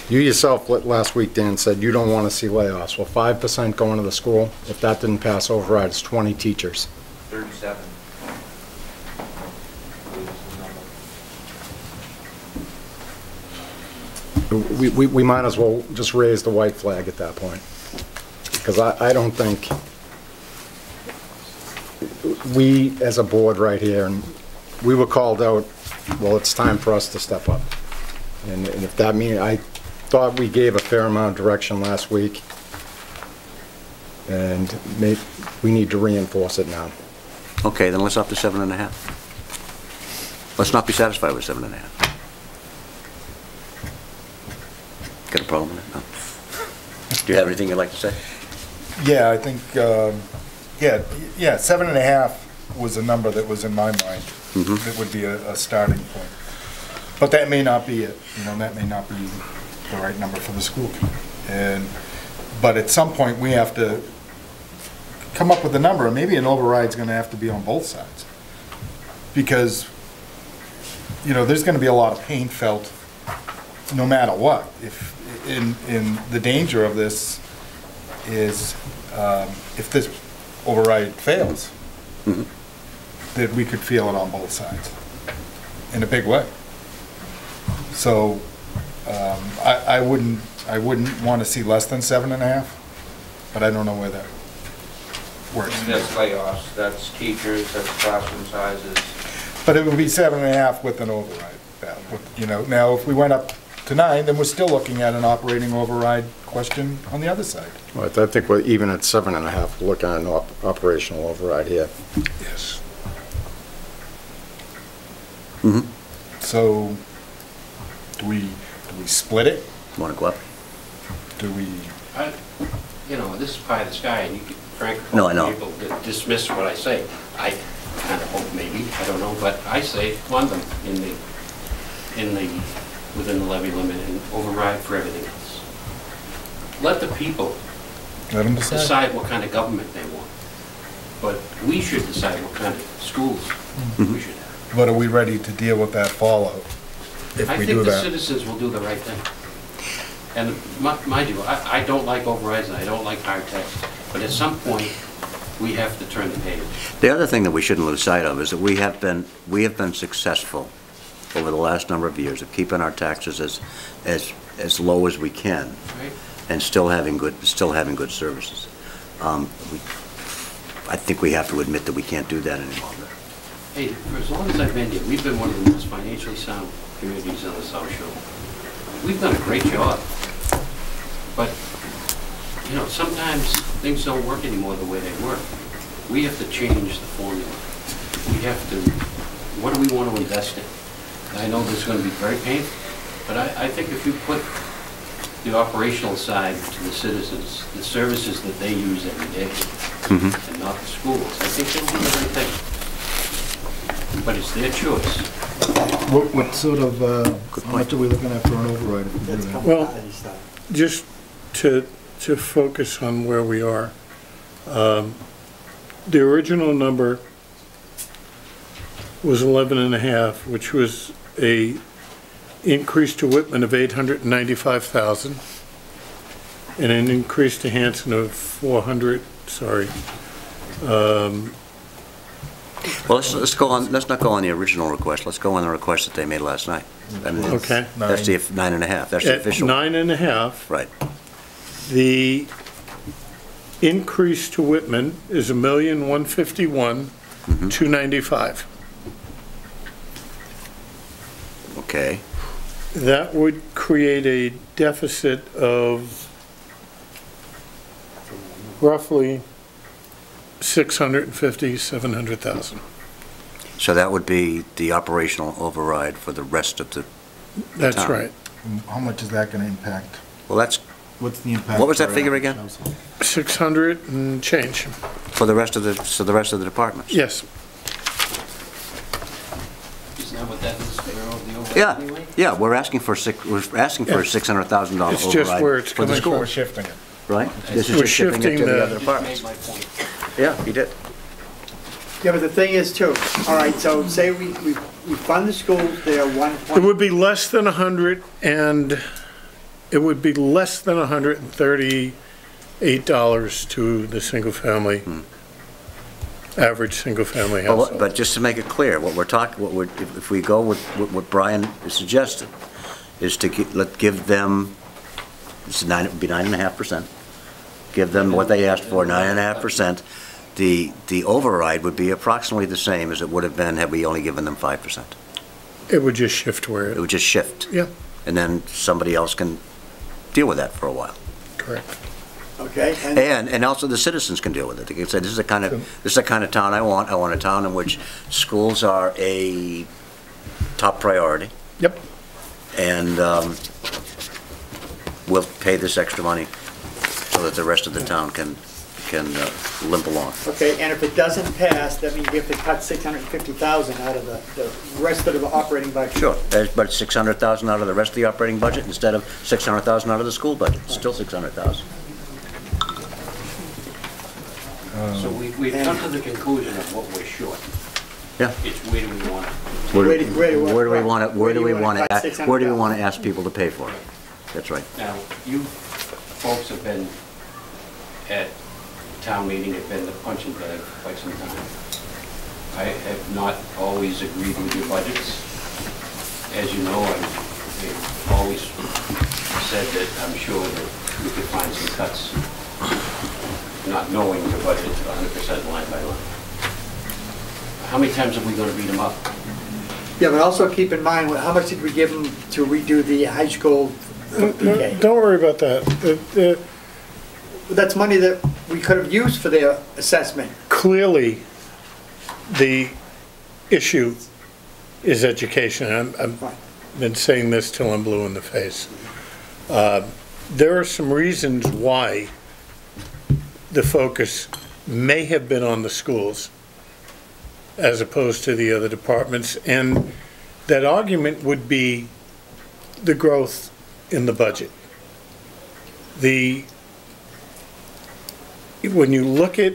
You yourself last week, Dan, said you don't want to see layoffs. Well, 5% going to the school, if that didn't pass override, it's 20 teachers. 37. We might as well just raise the white flag at that point, because I don't think we as a board right here, and we were called out, well, it's time for us to step up. And if that means, I thought we gave a fair amount of direction last week, and we need to reinforce it now. Okay, then let's up to 7.5. Let's not be satisfied with 7.5. Got a problem with it? No. Do you have anything you'd like to say? Yeah, I think, yeah, 7.5 was a number that was in my mind. That would be a starting point. But that may not be it. You know, that may not be the right number for the school committee. But at some point, we have to come up with a number, and maybe an override's going to have to be on both sides. Because, you know, there's going to be a lot of pain felt no matter what. If in the danger of this is if this override fails, that we could feel it on both sides in a big way. So I wouldn't want to see less than 7.5, but I don't know where that works. And that's layoffs, that's teachers, that's classroom sizes. But it would be 7.5 with an override. You know, now if we went up to 9, then we're still looking at an operating override question on the other side. Well, I think we're even at 7.5, we're looking at an operational override here. Yes. So, do we split it? Want to go up? Do we? You know, this is pie in the sky, and you can, frankly, No, I know. people dismiss what I say. I kind of hope maybe, I don't know, but I say fund them within the levy limit and override for everything else. Let the people Let them decide what kind of government they want. But we should decide what kind of schools we should have. But are we ready to deal with that fallout if we do I think the that? citizens will do the right thing. And mind you, I don't like overrides and I don't like hard tax, but at some point, we have to turn the page. The other thing that we shouldn't lose sight of is that we have been successful over the last number of years of keeping our taxes as as low as we can, Right. and still having good services. I think we have to admit that we can't do that any longer. Hey, for as long as I've been here, we've been one of the most financially sound communities on the South Shore. We've done a great job. But, you know, sometimes things don't work anymore the way they work. We have to change the formula. We have to, what do we want to invest in? And I know this is going to be very painful, but I think if you put the operational side to the citizens, the services that they use every day, and not the schools, I think they'll do the right thing. But it's their choice. What sort of, how much are we looking at for an override if we do that? Well, just to focus on where we are, the original number was 11.5, which was a increase to Whitman of 895,000, and an increase to Hanson of 400. Sorry. Well, let's go on. Let's not go on the original request. Let's go on the request that they made last night. I mean, Okay. That's the 9.5. That's the At official. 9.5. Right. The increase to Whitman is $1,151,295. Okay. That would create a deficit of roughly 700,000. So that would be the operational override for the rest of the That's town. right. How much is that going to impact? Well, that's What's the impact? What was that for figure average again? household? 600 and change. for the rest of the departments. Yes. Isn't that what that is for the override Yeah, anyway? yeah. We're asking for a $600,000 It's just where override it's for the coming from. We're schools, shifting it. right? This is We're just shifting it shifting to the the- other You just made departments. my point. Yeah, he did. Yeah, but the thing is too, all right, so say we fund the schools, they are It would be less than 100, and it would be less than $138 to the single-family, average single-family household. But just to make it clear, if we go with what Brian suggested, is to give them, it would be 9.5%. Give them what they asked for, 9.5%. The override would be approximately the same as it would have been had we only given them 5%. It would just shift where It would just shift. Yeah. And then somebody else can deal with that for a while. Correct. Okay, And also the citizens can deal with it. They can say, this is the kind of town I want. I want a town in which schools are a top priority. Yep. And we'll pay this extra money so that the rest of the town can limp along. okay, and if it doesn't pass, that means we have to cut 650,000 out of the rest of the operating budget. Sure, but it's 600,000 out of the rest of the operating budget instead of 600,000 out of the school budget. It's still 600,000. So we've come to the conclusion of what we're short. Yeah. It's where do we want it? Where Where do we want cut to ask people to pay for it? That's right. Now, you folks have been at town meeting, have been the punching bag for quite some time. I have not always agreed with your budgets. As you know, I've always said that I'm sure that we could find some cuts, not knowing your budget 100% line by line. How many times are we going to beat them up? Yeah, but also keep in mind, how much did we give them to redo the high school PK? Don't worry about that. That's money that we could have used for their assessment. Clearly, the issue is education. I've been saying this till I'm blue in the face. There are some reasons why the focus may have been on the schools as opposed to the other departments, and that argument would be the growth in the budget. When you look at,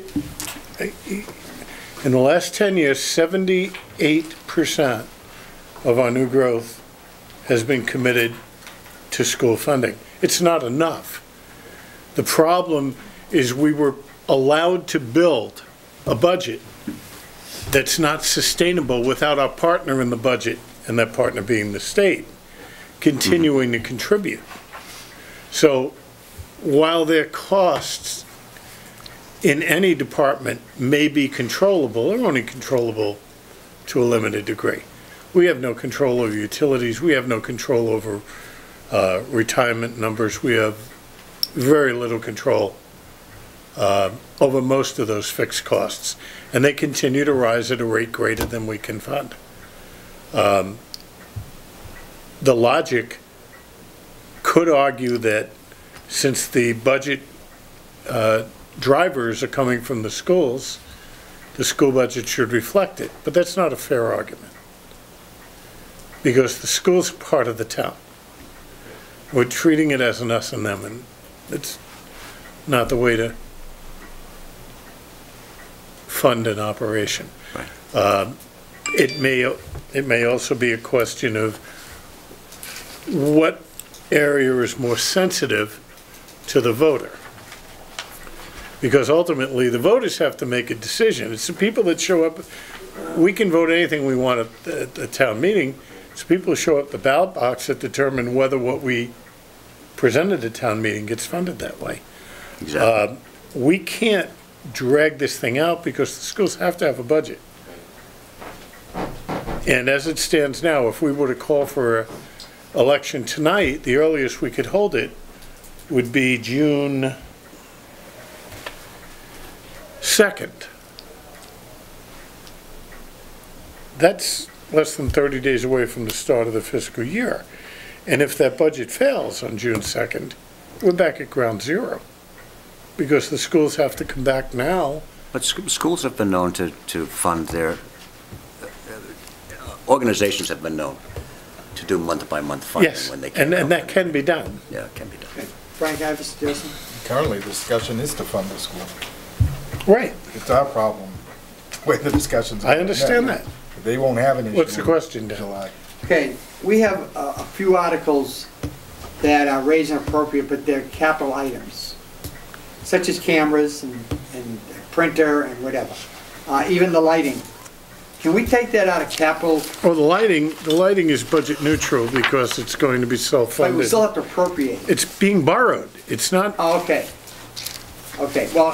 in the last 10 years, 78% of our new growth has been committed to school funding. It's not enough. The problem is we were allowed to build a budget that's not sustainable without our partner in the budget, and that partner being the state, continuing to contribute. So while their costs in any department may be controllable, they're only controllable to a limited degree. We have no control over utilities. We have no control over retirement numbers. We have very little control over most of those fixed costs. And they continue to rise at a rate greater than we can fund. The logic could argue that since the budget drivers are coming from the schools, the school budget should reflect it. But that's not a fair argument, because the school's part of the town. We're treating it as an us and them, and it's not the way to fund an operation. Right. It may also be a question of what area is more sensitive to the voter. Because ultimately, the voters have to make a decision. It's the people that show up. We can vote anything we want at a town meeting. It's people who show up at the ballot box that determine whether what we presented at town meeting gets funded that way. Exactly. We can't drag this thing out because the schools have to have a budget. And as it stands now, if we were to call for an election tonight, the earliest we could hold it would be June 2nd. That's less than 30 days away from the start of the fiscal year. And if that budget fails on June 2nd, we're back at ground zero, because the schools have to come back now. But schools have been known to fund their, organizations have been known to do month-by-month funding Yes, when they can. and that can be done. Yeah, it can be done. Frank, I have a suggestion. Currently, the discussion is to fund the school. Right, It's our problem when the discussion's. I understand that. They won't have an issue. What's the in question, Dan? July. Okay, we have a few articles that are raised and appropriate, but they're capital items, such as cameras and printer and whatever, even the lighting. Can we take that out of capital? Well, the lighting is budget neutral because it's going to be But we self-funded. still have to appropriate. It's being borrowed. It's not, Oh, okay. Okay, well,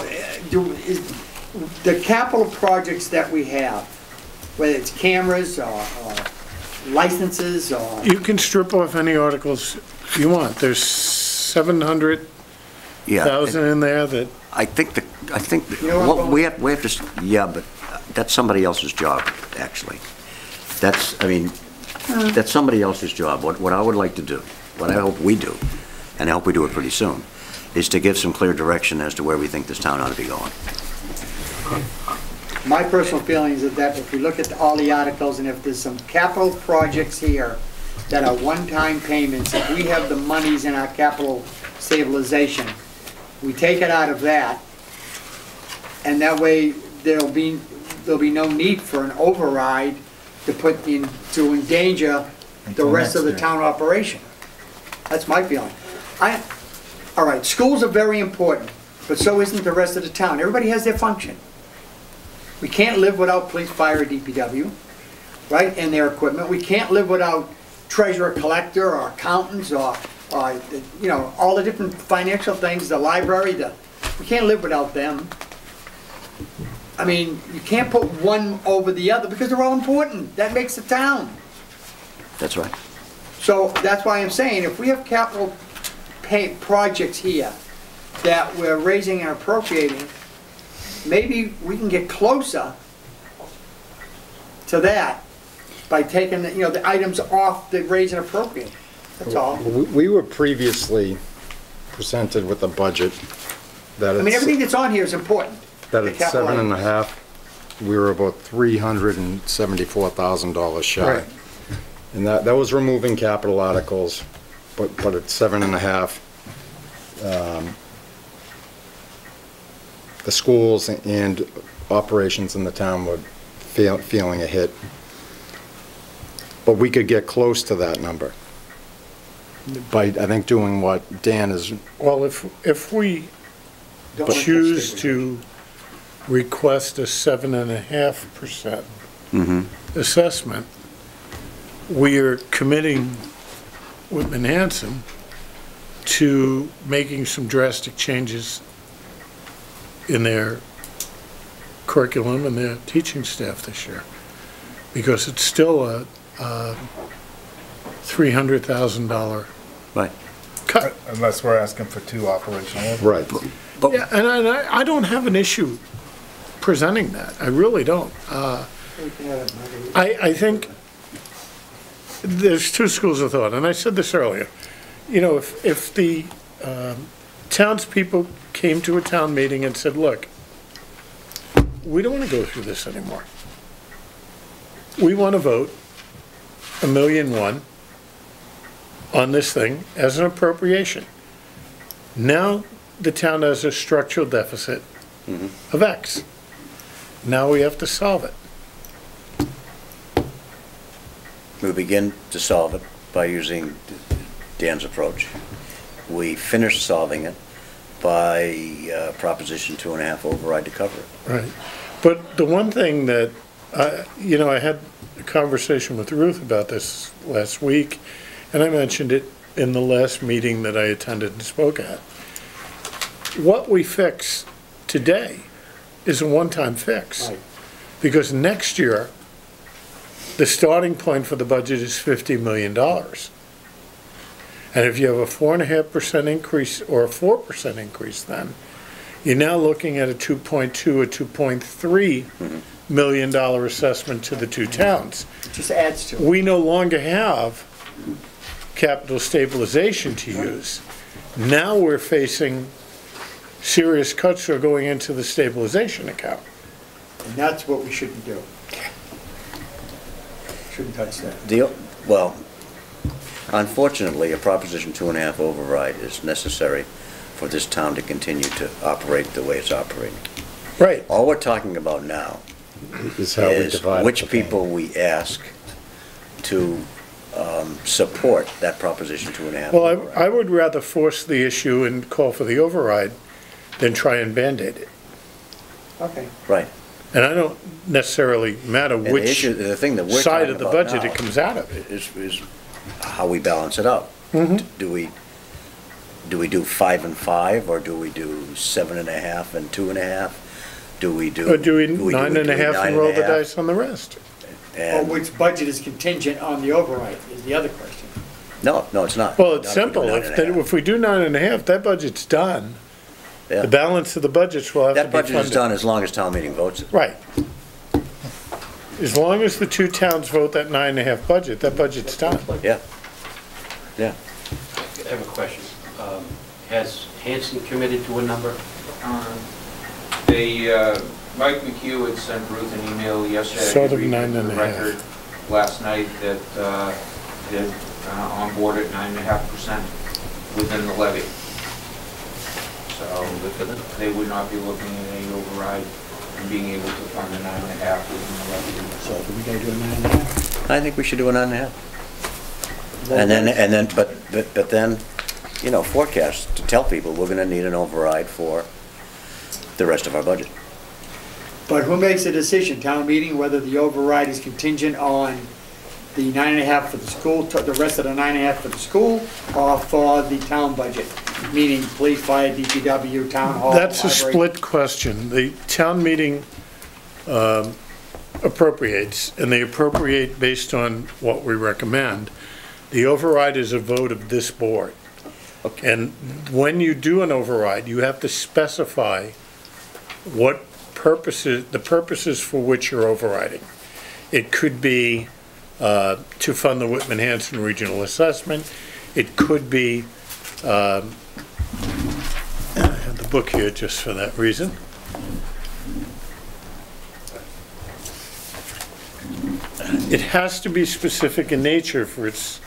the capital projects that we have, whether it's cameras or licenses or, you can strip off any articles you want. There's 700,000 Yeah. in there that, I think, You know what, well, we have to, yeah, but that's somebody else's job, actually. That's, I mean, that's somebody else's job. What I would like to do, what I hope we do, and I hope we do it pretty soon, is to give some clear direction as to where we think this town ought to be going. my personal feelings is that if we look at all the articles and if there's some capital projects here that are one-time payments, if we have the monies in our capital stabilization, we take it out of that, and that way there'll be no need for an override to put in, to endanger the Until rest of the next year. town operation. That's my feeling. All right, schools are very important, but so isn't the rest of the town. Everybody has their function. We can't live without police, fire, or DPW, right, and their equipment. We can't live without treasurer, collector, or accountants, or you know, all the different financial things, the library, we can't live without them. I mean, you can't put one over the other because they're all important. That makes the town. That's right. So that's why I'm saying, if we have capital projects here that we're raising and appropriating, maybe we can get closer to that by taking the, you know, the items off the raise and appropriate. That's all. We were previously presented with a budget that I mean, it's, everything that's on here is important. that The it's capital items. 7.5. We were about $374,000 shy. Right. And that was removing capital articles, but at 7.5, the schools and operations in the town were feeling a hit. But we could get close to that number by, I think, doing what Dan is, well, if we Don't choose touch to request a 7.5% assessment, we are committing Whitman Hanson to making some drastic changes in their curriculum and their teaching staff this year, because it's still a $300,000 Right. cut. Unless we're asking for 2 operational. Right. But Yeah, and I don't have an issue presenting that. I really don't. I think there's 2 schools of thought, and I said this earlier. You know, if the townspeople came to a town meeting and said, look, we don't want to go through this anymore. We want to vote $1.1 million on this thing as an appropriation. Now the town has a structural deficit of X. Now we have to solve it. we begin to solve it by using Dan's approach. We finish solving it by Proposition 2.5 override to cover it. Right. But the one thing that, you know, I had a conversation with Ruth about this last week, and I mentioned it in the last meeting that I attended and spoke at. What we fix today is a one-time fix. Right. Because next year, the starting point for the budget is $50 million. And if you have a 4.5% increase or a 4% increase then, you're now looking at a 2.2 or $2.3 million assessment to the 2 towns. It just adds to it. We no longer have capital stabilization to use. Now we're facing serious cuts that are going into the stabilization account. And that's what we shouldn't do. Shouldn't touch that. Well, unfortunately, a Proposition 2.5 override is necessary for this town to continue to operate the way it's operating. Right. All we're talking about now Is how we is divide which the thing. people we ask to support that Proposition 2.5 Well, override. I would rather force the issue and call for the override than try and Band-Aid it. Okay. Right. And I don't necessarily matter And the which issue, the thing that we're side talking of the about budget now it comes out of. is how we balance it out. Do we do 5 and 5, or do we do 7.5 and 2.5? Do we do? Or do we do 9.5 and roll the 9.5? dice on the rest? Or And, which budget is contingent on the override is the other question. no, it's not. Well, it's Not if we do simple. 9.5. If we do 9.5, that budget's done. Yeah. The balance of the budgets will have to be That funded. budget is done as long as town meeting votes it. Right. As long as the 2 towns vote that 9.5 budget, that budget's done. Yeah. I have a question. Has Hanson committed to a number? Mike McHugh had sent Ruth an email yesterday. Sort of I read 9.5. the record last night that they're on board at 9.5% within the levy. So they would not be looking at any override and being able to fund the 9.5 within the levy. So we gotta do a 9.5? I think we should do a 9.5. And then, but then, you know, forecast to tell people we're gonna need an override for the rest of our budget. But who makes the decision, town meeting, whether the override is contingent on the 9.5 for the school, the rest of the 9.5 for the school, or for the town budget? Meaning police, fire, DPW, town hall, That's a library. split question. The town meeting appropriates, and they appropriate based on what we recommend. The override is a vote of this board. Okay. And when you do an override, you have to specify what purposes, the purposes for which you're overriding. It could be to fund the Whitman-Hanson Regional Assessment. It could be, I have the book here just for that reason. It has to be specific in nature for its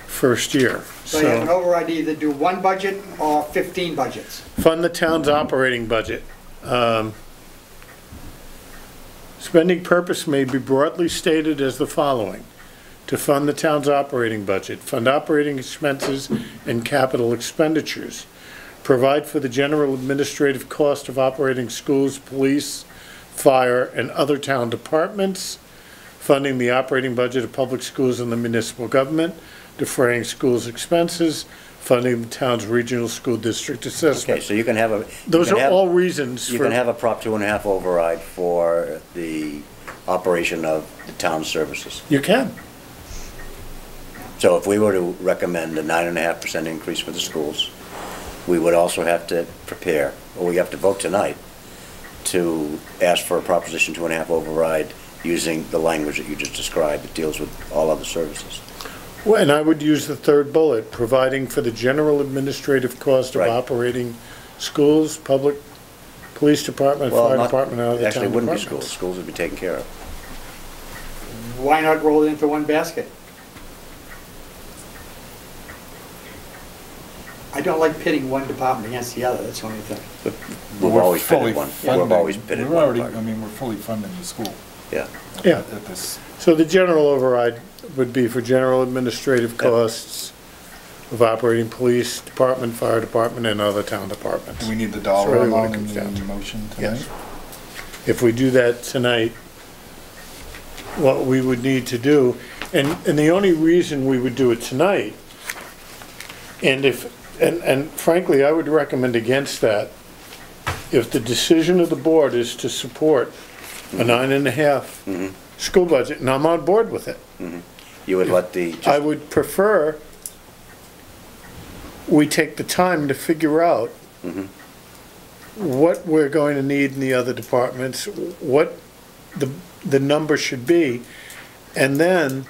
first year. So you have an So override to either do 1 budget or 15 budgets. fund the town's operating budget. Spending purpose may be broadly stated as the following: to fund the town's operating budget, fund operating expenses and capital expenditures, provide for the general administrative cost of operating schools, police, fire, and other town departments, funding the operating budget of public schools and the municipal government, defraying schools' expenses, funding the town's regional school district Okay, assessment. so you can have a. Those are all reasons You for, can have a Prop 2.5 override for the operation of the town's services. you can. So if we were to recommend a 9.5% increase for the schools, we would also have to prepare, or we have to vote tonight, to ask for a Proposition 2.5 override using the language that you just described. It deals with all other services. Well, and I would use the third bullet, providing for the general administrative cost of Right. operating schools, public, police department, Well, fire not- department, and other town Actually, it wouldn't be departments. schools. Schools would be taken care of. Why not roll it into one basket? I don't like pitting one department against the other, that's the only thing. We've We're always fully pitted one. funding- We've always pitted we're one. already- part. I mean, we're fully funding the school Yeah. Yeah, at this. so the general override would be for general administrative costs of operating police department, fire department, and other town departments. Do we need the That's dollar really what it amount in comes down the to. motion tonight? Yes. If we do that tonight, what we would need to do, and the only reason we would do it tonight, and frankly, I would recommend against that, if the decision of the board is to support a 9.5 school budget, and I'm on board with it, You would let the, I would prefer we take the time to figure out what we're going to need in the other departments, what the number should be, and then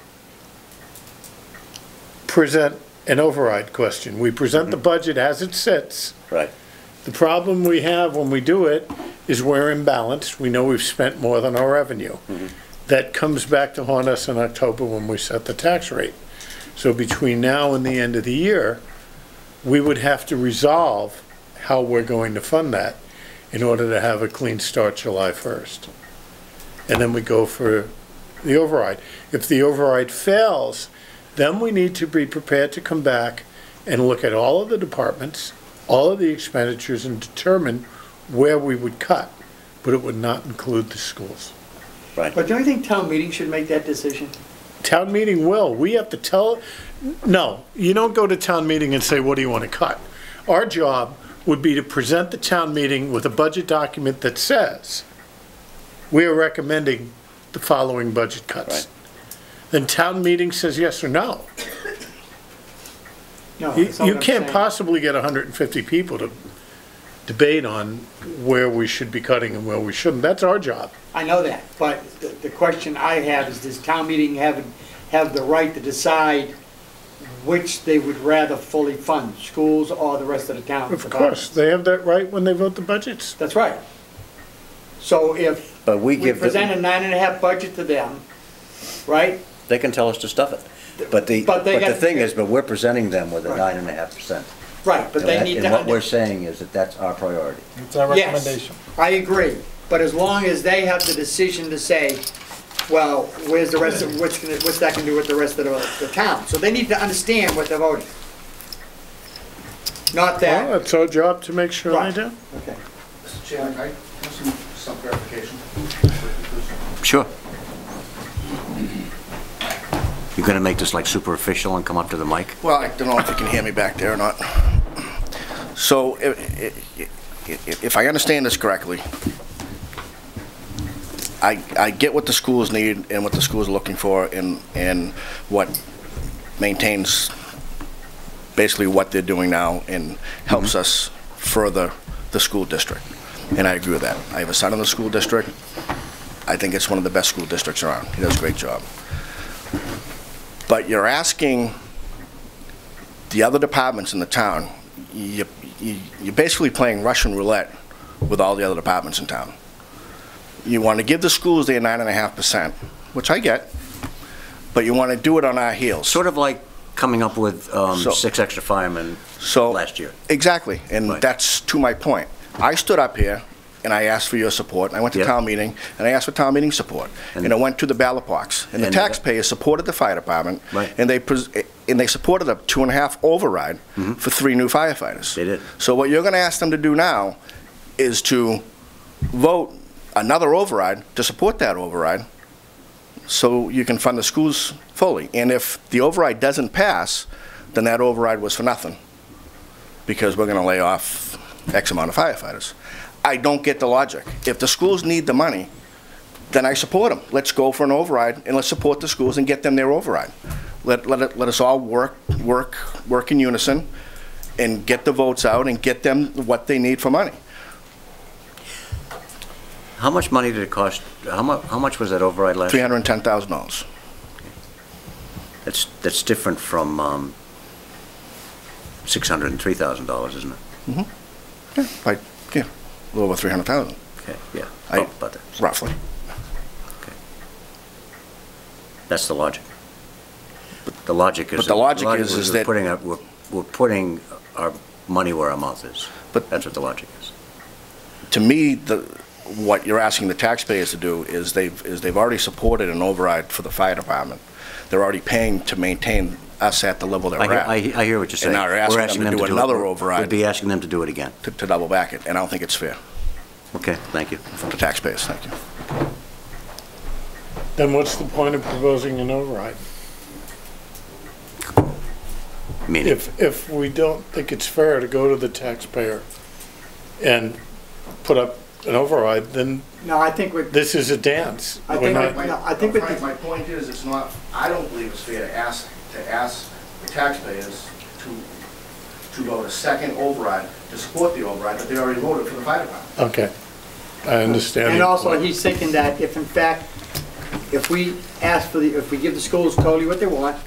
present an override question. We present the budget as it sits. right. The problem we have when we do it is we're imbalanced. We know we've spent more than our revenue. That comes back to haunt us in October when we set the tax rate. So between now and the end of the year, we would have to resolve how we're going to fund that in order to have a clean start July 1st. And then we go for the override. If the override fails, then we need to be prepared to come back and look at all of the departments, all of the expenditures, and determine where we would cut, but it would not include the schools. Right. But don't you think town meeting should make that decision? Town meeting will. We have to tell, no, you don't go to town meeting and say, what do you want to cut? Our job would be to present the town meeting with a budget document that says, we are recommending the following budget cuts. Right. Then town meeting says yes or no. No, You that's not what I'm can't saying. possibly get 150 people to debate on where we should be cutting and where we shouldn't. That's our job. I know that, but the question I have is, does town meeting have the right to decide which they would rather fully fund, schools or the rest of the town? Of course, they have that right when they vote the budgets. That's right. So if But we we give, present a 9.5 budget to them, right? they can tell us to stuff it. But the But they got- thing is, but we're presenting them with a Right. 9.5%. Right, but they need to. And what we're saying is that that's our priority. It's our Yes, recommendation. I agree, but as long as they have the decision to say, well, where's the rest of, what's that gonna do with the rest of the town? So they need to understand what they're voting. Not Well, that, it's our job to make sure they Right. do. okay. Mr. Chairman, I have some clarification. Sure. You're gonna make this like super official and come up to the mic? Well, I don't know if you can hear me back there or not. So, if I understand this correctly, I get what the schools need and what the schools are looking for and what maintains basically what they're doing now and helps us further the school district. And I agree with that. I have a son in the school district. I think it's one of the best school districts around. He does a great job. But you're asking the other departments in the town, you're basically playing Russian roulette with all the other departments in town. You want to give the schools their 9.5%, which I get, but you want to do it on our heels. Sort of like coming up with So- 6 extra firemen So last year. Exactly, and Right. that's to my point. I stood up here and I asked for your support. I went to Yeah. town meeting and I asked for town meeting support, and it went to the ballot box. And the And- taxpayers supported the fire department, Right. and they supported a 2.5 override for 3 new firefighters. They did. So what you're going to ask them to do now is to vote another override to support that override, so you can fund the schools fully. And if the override doesn't pass, then that override was for nothing. because we're gonna lay off X amount of firefighters. I don't get the logic. If the schools need the money, then I support them. Let's go for an override, and let's support the schools and get them their override. Let us all work in unison, and get the votes out, and get them what they need for money. How much money did it cost, how much was that override last year? $310,000. That's different from $603,000, isn't it? Mm-hmm. Yeah, a little over 300,000. Okay, yeah, I- about that. Roughly. Okay. That's the logic. The logic is... But the logic is that- We're putting our money where our mouth is. But- That's what the logic is. To me, what you're asking the taxpayers to do is they've already supported an override for the fire department. They're already paying to maintain us at the level they're at. I hear what you're saying. And now we're asking them to do another override. We'd be asking them to do it again. To double back it, and I don't think it's fair Okay, thank you. for the taxpayers. Thank you. Then what's the point of proposing an override? Meaning, If we don't think it's fair to go to the taxpayer and put up an override, then No, I think with, this is a dance. I We're think, not- no, I think with Frank, the, my point is, it's not, I don't believe it's fair to ask the taxpayers to vote a second override, to support the override, but they already voted for the fire department. Okay, I understand. and your also point. he's thinking that if in fact, if we ask for if we give the schools totally what they want,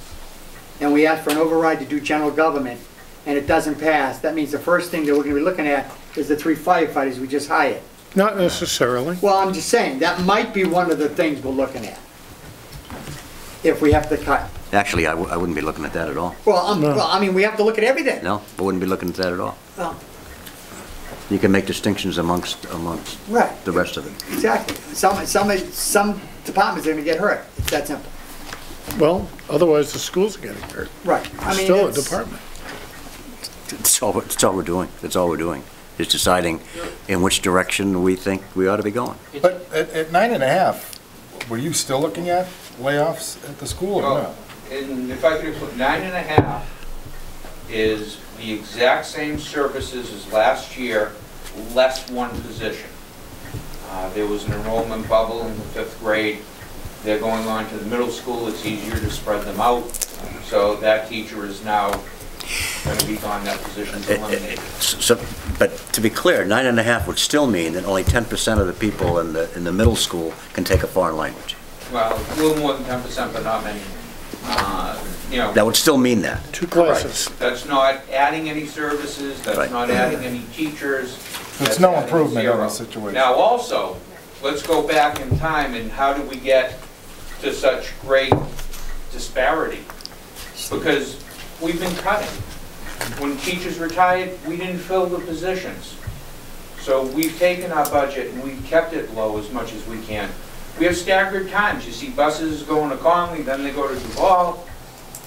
and we ask for an override to do general government, and it doesn't pass, that means the first thing that we're gonna be looking at is the 3 firefighters we just hired. Not necessarily. Well, I'm just saying, that might be one of the things we're looking at, if we have to cut. actually, I wouldn't be looking at that at all. Well, No. well, I mean, we have to look at everything. No, I wouldn't be looking at that at all. Well, You can make distinctions amongst right, the rest of it. exactly. Some departments are gonna get hurt, it's that simple. Well, otherwise the schools are getting hurt. Right, I mean, Still a it's- department. It's all we're doing. That's all we're doing, is deciding in which direction we think we ought to be going. But at 9.5, were you still looking at layoffs at the school or Well, not? and if I could explain, 9.5 is the exact same services as last year, less one position. There was an enrollment bubble in the 5th grade. They're going on to the middle school, it's easier to spread them out. So that teacher is now going to be gone, that position's eliminated. But to be clear, 9.5 would still mean that only 10% of the people in the middle school can take a foreign language. Well, a little more than 10%, but not many. You know, That would still mean that. 2 classes. that's not adding any services, that's Right. not adding any teachers. It's that's no adding improvement on zero. the situation. Now also, let's go back in time and how did we get to such great disparity? Because we've been cutting. When teachers retired, we didn't fill the positions. So we've taken our budget and we've kept it low as much as we can. We have staggered times. You see buses going to Conley, then they go to Duval.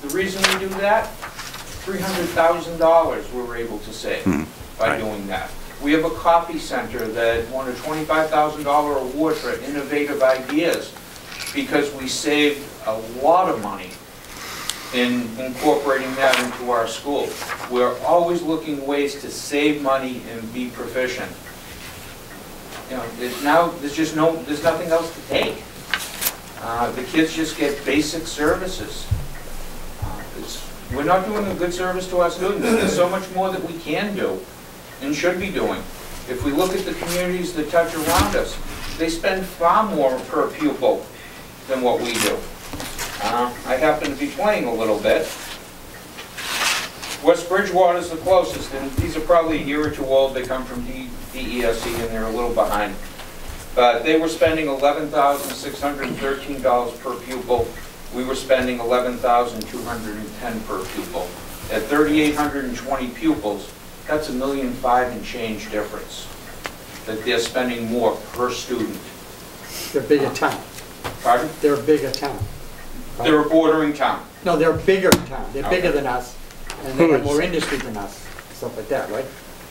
The reason we do that, $300,000 we were able to save by Right. doing that. We have a copy center that won a $25,000 award for innovative ideas because we saved a lot of money in incorporating that into our school. We're always looking ways to save money and be proficient. You know, now there's nothing else to take. The kids just get basic services. We're not doing a good service to our students. There's so much more that we can do and should be doing. If we look at the communities that touch around us, they spend far more per pupil than what we do. I happen to be playing a little bit. West Bridgewater's the closest, and these are probably a year or two old. They come from DESC, and they're a little behind. But they were spending $11,613 per pupil. We were spending $11,210 per pupil. At 3,820 pupils, that's $1.5 million and change difference. That they're spending more per student. They're a bigger town. Pardon? They're a bigger town. They're a bordering town. No, they're a bigger town. They're bigger Okay. than us, and they have Who is? more industry than us, stuff like that, right?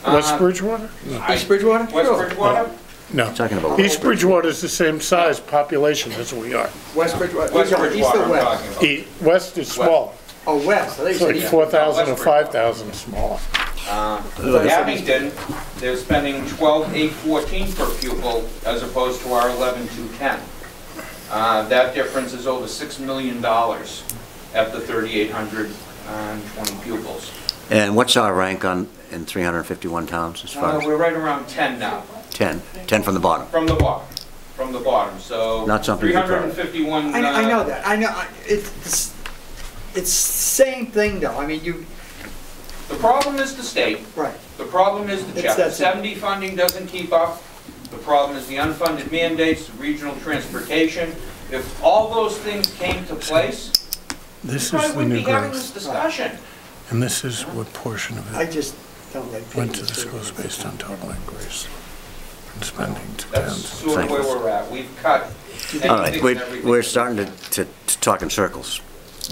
West Bridgewater? No. East Bridgewater? West Sure. Bridgewater? No. Talking about East Bridgewater's the same size population as we are. West Bridgewater. West East or Bridgewater I'm west? talking about. West is small. Oh, west. I think It's you like said east. 4,000 or West Bridgewater. 5,000 smaller. Abington, they're spending $12,814 per pupil as opposed to our $11,210. That difference is over $6 million at the 3,820 pupils. And what's our rank in 351 towns as far as? We're right around 10 now. 10 from the bottom. From the bottom, so. Not something to be proud of. 351. I know that, I know, it's the same thing though, I mean, The problem is the state. right. The problem is the It's Chapter that simple. 70 funding doesn't keep up. The problem is the unfunded mandates, regional transportation. If all those things came to place, we This is probably the wouldn't new be having this growth, discussion. and this is what portion of I it just don't like. went to the schools based on total increase in spending to That's towns. sort of where we're at. We've cut All right, anything and everything. we're starting to talk in circles.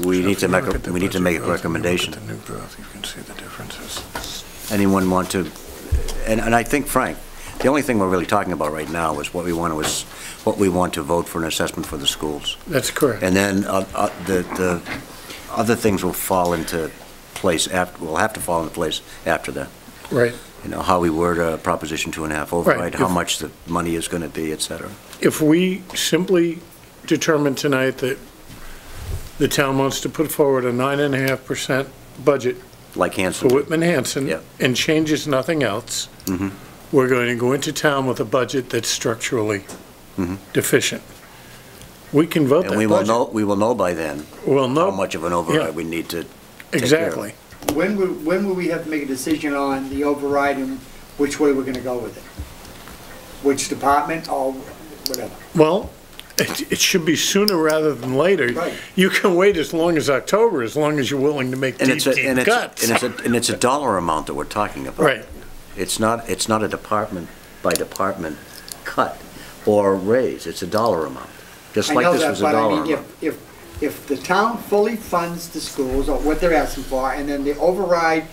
We need to make a recommendation. Look at the new growth, you can see the differences. Anyone want to, and I think, Frank, the only thing we're really talking about right now is what we want to vote for an assessment for the schools. That's correct. And then the other things will fall into place will have to fall into place after that. Right. You know, how we word a Proposition 2.5 override, Right. how much the money is going to be, et cetera. If we simply determine tonight that the town wants to put forward a 9.5% budget Like for Hanson. Whitman Hanson Yeah. and changes nothing else, Mhm. we're going to go into town with a budget that's structurally deficient. We can vote And that we will budget. know by then We'll how know, much of an override we need to take care of. exactly. When will we have to make a decision on the override and which way we're gonna go with it? Which department or whatever? Well, it should be sooner rather than later. Right. You can wait as long as October, as long as you're willing to make And deep, it's a, deep and cuts. it's a dollar amount that we're talking about. Right. It's not a department by department cut or raise, it's a dollar amount. Just I like know this that, was a but I dollar mean, amount. if the town fully funds the schools, or what they're asking for, and then the override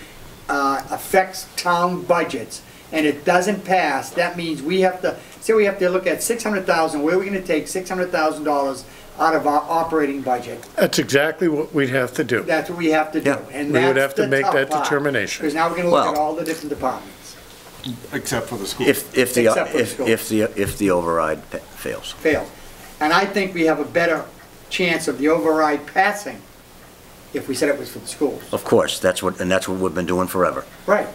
affects town budgets, and it doesn't pass, that means we have to, say we have to look at 600,000, where are we gonna take $600,000 out of our operating budget? That's exactly what we'd have to do. That's what we have to do. Yeah. And We would that's have to the make tough that part, determination. because now we're gonna look at Well- all the different departments. Except for the schools. If the, Except for the schools. if the override fails. Fails. And I think we have a better chance of the override passing if we said it was for the schools. Of course, that's what we've been doing forever. Right.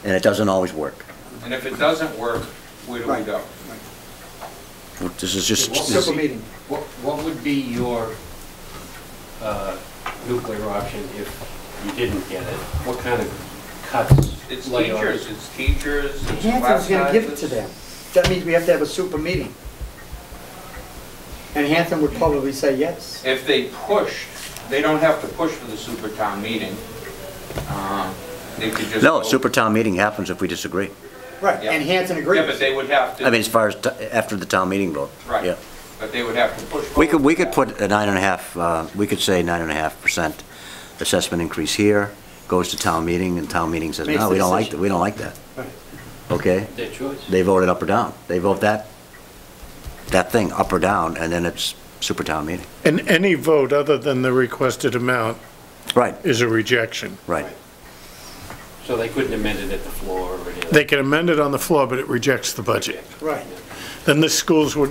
And it doesn't always work. And if it doesn't work, where do we Right. go? This is just, Simple meeting. What would be your nuclear option if you didn't get it? What kind of cuts? It's layoffs? teachers, it's class Hanson's gonna give it to sizes. them. That means we have to have a super meeting. And Hanson would probably say yes. If they pushed, they don't have to push for the super town meeting. They could just. no, go- super town meeting happens if we disagree. Right, Yeah. and Hanson Yeah, agrees. but they would have to. I mean, as far as after the town meeting vote. Right. Yeah. But they would have to push. We forward could for put a 9.5, we could say 9.5% assessment increase here, goes to town meeting, and town meeting says, Makes no, the we don't like decision. that, we don't like that. Right. Okay? Their choice. They vote it up or down. They vote that thing up or down, and then it's super town meeting. And any vote other than the requested amount Right, is a rejection. right. So they couldn't amend it at the floor or anything? They can amend it on the floor, but it rejects the budget. Right. Then the schools would,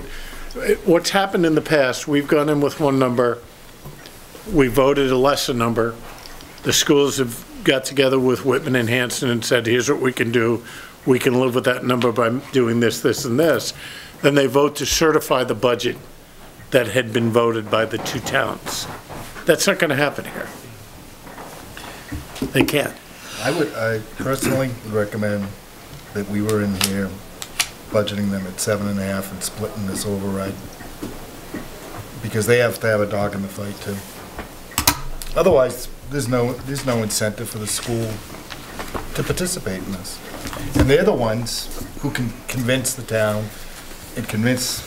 what's happened in the past, we've gone in with one number, we voted a lesser number, the schools have got together with Whitman and Hanson and said, here's what we can do, we can live with that number by doing this, this, and this. Then they vote to certify the budget that had been voted by the two towns. That's not gonna happen here. They can't. I personally would recommend that we were in here budgeting them at 7.5 and splitting this override. Because they have to have a dog in the fight too. Otherwise, there's no incentive for the school to participate in this. And they're the ones who can convince the town and convince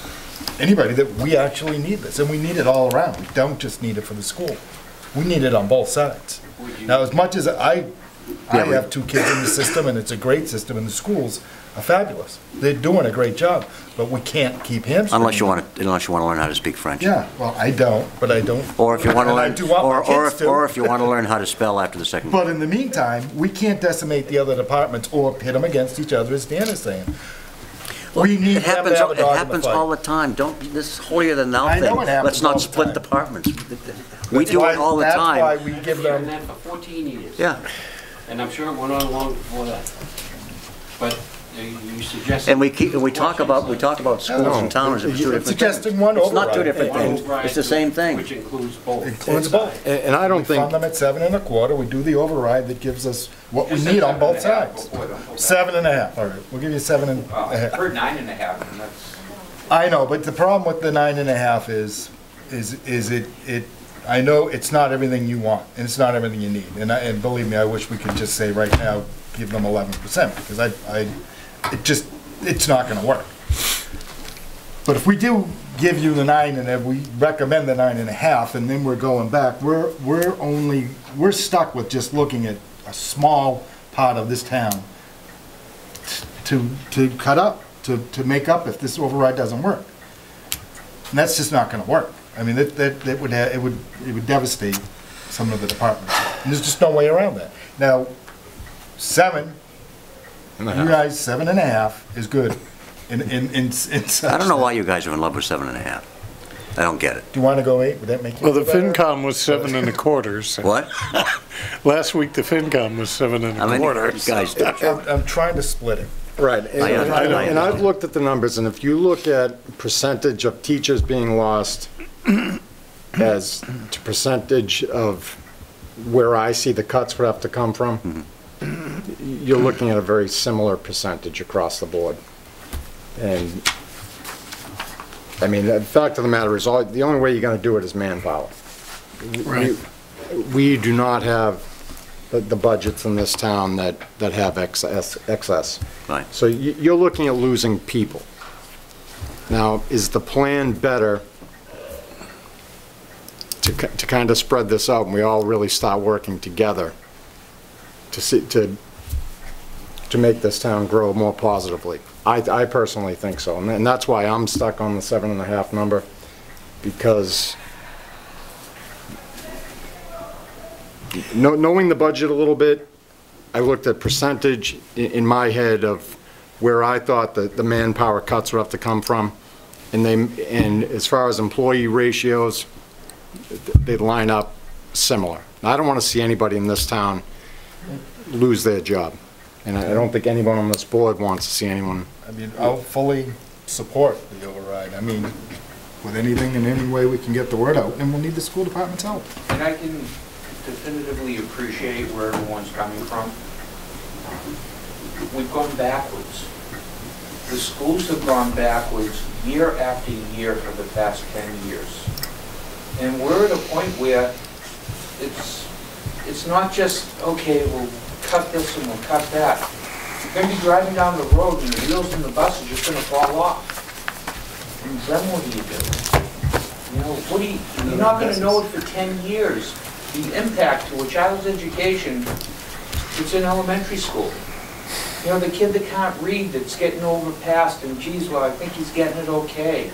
anybody that we actually need this, and we need it all around. We don't just need it for the school. We need it on both sides. Now, as much as I have two kids in the system, and it's a great system in the schools, are fabulous. They're doing a great job, but we can't keep hamstringing. Unless you want to learn how to speak French. Yeah, well, I don't, but I don't. Or if you want to And I learn, do want my kids to. or if you want to learn how to spell after the second. But in the meantime, we can't decimate the other departments or pit them against each other, as Dan is saying. We need It them happens, to have a it dog in the happens fight. all the time. Don't, this is holier than thou I thing. know it happens Let's not all the split time. departments. We do Why- it all the That's why time. we give Doing them, that for 14 years. Yeah, And I'm sure it went on long before that. But you suggested. and we talk about schools and towns as two different things. suggesting one It's not two override. different things. It's the same thing. Which includes both. Includes both. And I don't We fund think, them at 7.25, we do the override that gives us what we need on both sides. 7.5, all right, we'll give you 7.5. I've heard 9.5, and that's, I know, but the problem with the 9.5 is it, I know it's not everything you want, and it's not everything you need. And believe me, I wish we could just say right now, give them 11%, because it's not gonna work. But if we do give you the 9 and we recommend the 9.5, and then we're going back, we're stuck with just looking at a small part of this town to cut up, to make up if this override doesn't work. And that's just not gonna work. I mean, it would devastate some of the departments. And there's just no way around that. Now, 7, you guys, 7.5 is good. I don't know why you guys are in love with 7.5. I don't get it. Do you want to go 8? Would that make you Well, the feel better? FinCom was 7.25. So What? last week, the FinCom was How many 7.25. you guys do? I'm trying to split it. right, and I've know. looked at the numbers, and if you look at percentage of teachers being lost as to percentage of where I see the cuts would have to come from, you're looking at a very similar percentage across the board. And, I mean, the fact of the matter is, the only way you're gonna do it is manpower. Right. We do not have the budgets in this town that have excess. Right. So you're looking at losing people. Now, is the plan better to kind of spread this out and we all really start working together to make this town grow more positively? I personally think so, and that's why I'm stuck on the 7.5 number, because knowing the budget a little bit, I looked at percentage in my head of where I thought the manpower cuts would have to come from, and as far as employee ratios, they line up similar. I don't want to see anybody in this town lose their job, and I don't think anyone on this board wants to see anyone. I mean, I'll fully support the override. I mean, with anything in any way we can get the word out, and we'll need the school department's help. and I can definitively appreciate where everyone's coming from. We've gone backwards. The schools have gone backwards year after year for the past 10 years. And we're at a point where it's not just, okay, we'll cut this and we'll cut that. You're going to be driving down the road and the wheels in the bus are just going to fall off. And then what do you do? You know, you're not going to know it for 10 years, the impact to a child's education that's in elementary school. You know, the kid that can't read, that's getting overpassed, and geez, well, I think he's getting it okay,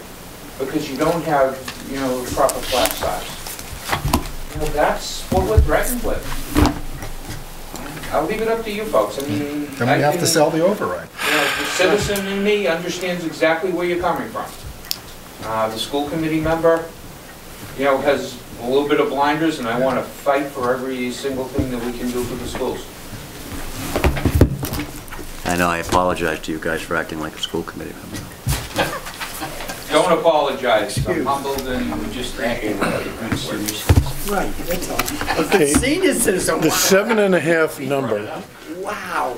because you don't have, you know, the proper class size. You know, that's what we're threatened with. I'll leave it up to you folks. I mean, Then we have to sell the override. You know, the citizen in me understands exactly where you're coming from. The school committee member, you know, has a little bit of blinders, and I want to fight for every single thing that we can do for the schools. I know, I apologize to you guys for acting like a school committee member. Don't apologize. I'm humbled and just thanking you. Right, that's all. Okay. Senior citizen, The wow. 7.5 number, Wow.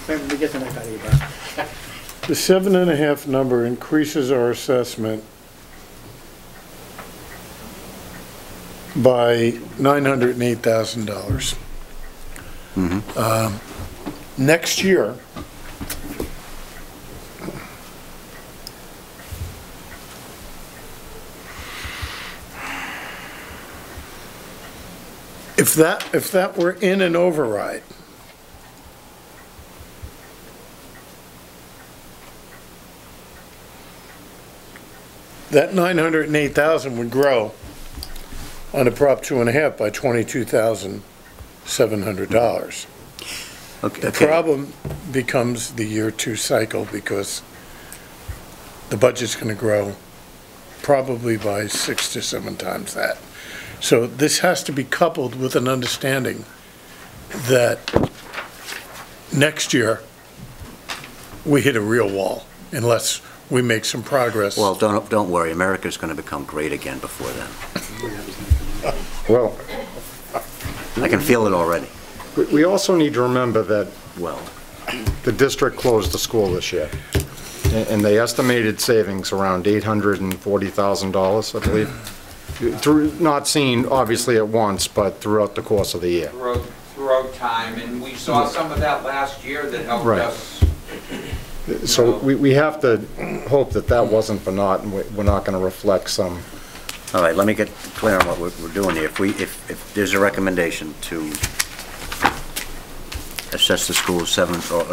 Maybe we get the neck out of your back. the 7.5 number increases our assessment by $908,000. Next year, if that were in an override, that 908,000 would grow on a Prop 2.5 by $22,700. Okay. The problem becomes the year two cycle, because the budget's gonna grow probably by 6 to 7 times that. So this has to be coupled with an understanding that next year, we hit a real wall unless we make some progress. Well, don't worry, America's going to become great again before then. Well, I can feel it already. we also need to remember that Well, the district closed the school this year, and they estimated savings around $840,000, I believe. Through, not seen obviously at once, but throughout the course of the year. Throughout time, and we saw some of that last year that helped Right. us. So we have to hope that that wasn't for naught, and we're not going to reflect some. all right, let me get clear on what we're doing here. If there's a recommendation to assess the school or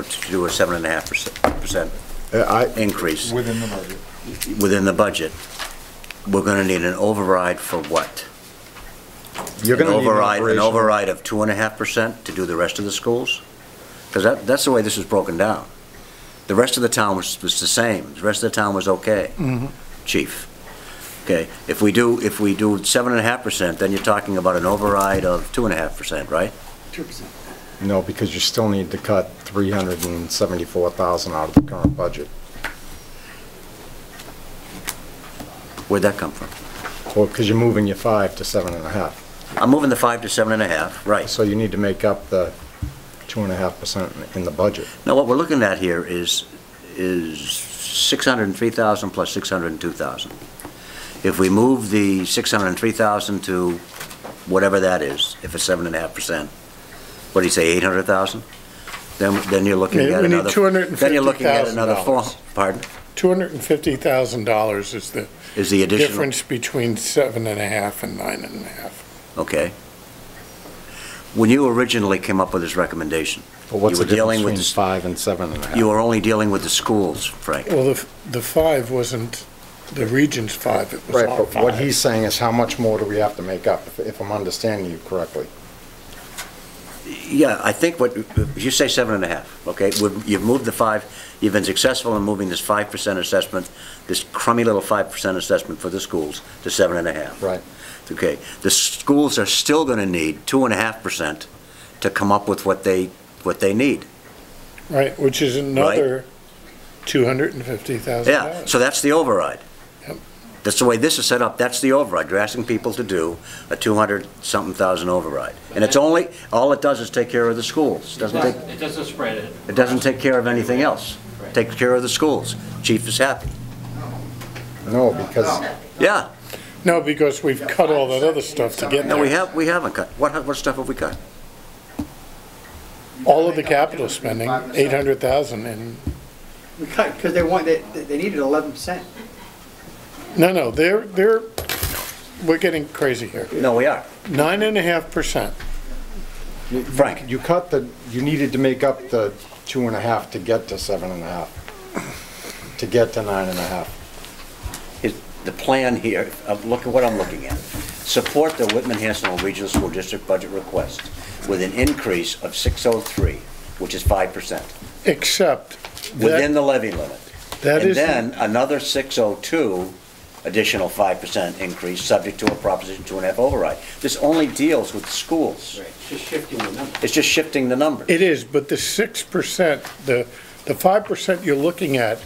to do a 7.5% increase Within the budget. within the budget, we're going to need an override for what? You're going to need An override of 2.5% to do the rest of the schools? Because that's the way this was broken down. The rest of the town was the same. The rest of the town was okay. Chief. Okay, if we do 7.5%, then you're talking about an override of 2.5%, right? 2%. No, because you still need to cut $374,000 out of the current budget. Where'd that come from? Well, because you're moving your 5 to 7.5. I'm moving the 5 to 7.5, right. So you need to make up the 2.5% in the budget. Now, what we're looking at here is 603,000 plus 602,000. If we move the 603,000 to whatever that is, if it's 7.5%, what do you say, 800,000? Then you're looking Yeah, at we need another. Then you're looking at another $250,000. Pardon? $250,000 is the Is the additional? difference between 7.5 and 9.5. Okay. When you originally came up with this recommendation, But what's you the were dealing difference with between the 5 and 7.5? you were only dealing with the schools, Frank. Well, the 5 wasn't the region's 5, it was Right, our but what 5. he's saying is how much more do we have to make up, if I'm understanding you correctly? Yeah, I think you say 7.5, okay? You've moved the 5, you've been successful in moving this 5% assessment, this crummy little 5% assessment for the schools to 7.5. Right. Okay, the schools are still gonna need 2.5% to come up with what they need. Right, which is another $250,000. Yeah, so that's the override. Yep. That's the way this is set up, that's the override. You're asking people to do a 200-something thousand override. And it's all it does is take care of the schools. It doesn't spread it. It doesn't take care of anything else. Right. Takes care of the schools. Chief is happy. No, because Yeah, No, because we've cut all that other stuff to get no, there. we haven't cut. What stuff have we cut? All of the capital spending, 800,000, and, We cut, because they needed 11%. no, we're getting crazy here. No, we are. 9.5%. Frank, you needed to make up the 2.5 to get to 7.5, to get to 9.5. the plan here, look at what I'm looking at. Support the Whitman-Hanson Regional School District budget request with an increase of 603, which is 5%, Except within that, the levy limit. that And is, then another 602 additional 5% increase, subject to a Proposition 2.5 override. This only deals with schools. Right, it's just shifting the number. It's just shifting the numbers. it is, but the 6%, the 5% you're looking at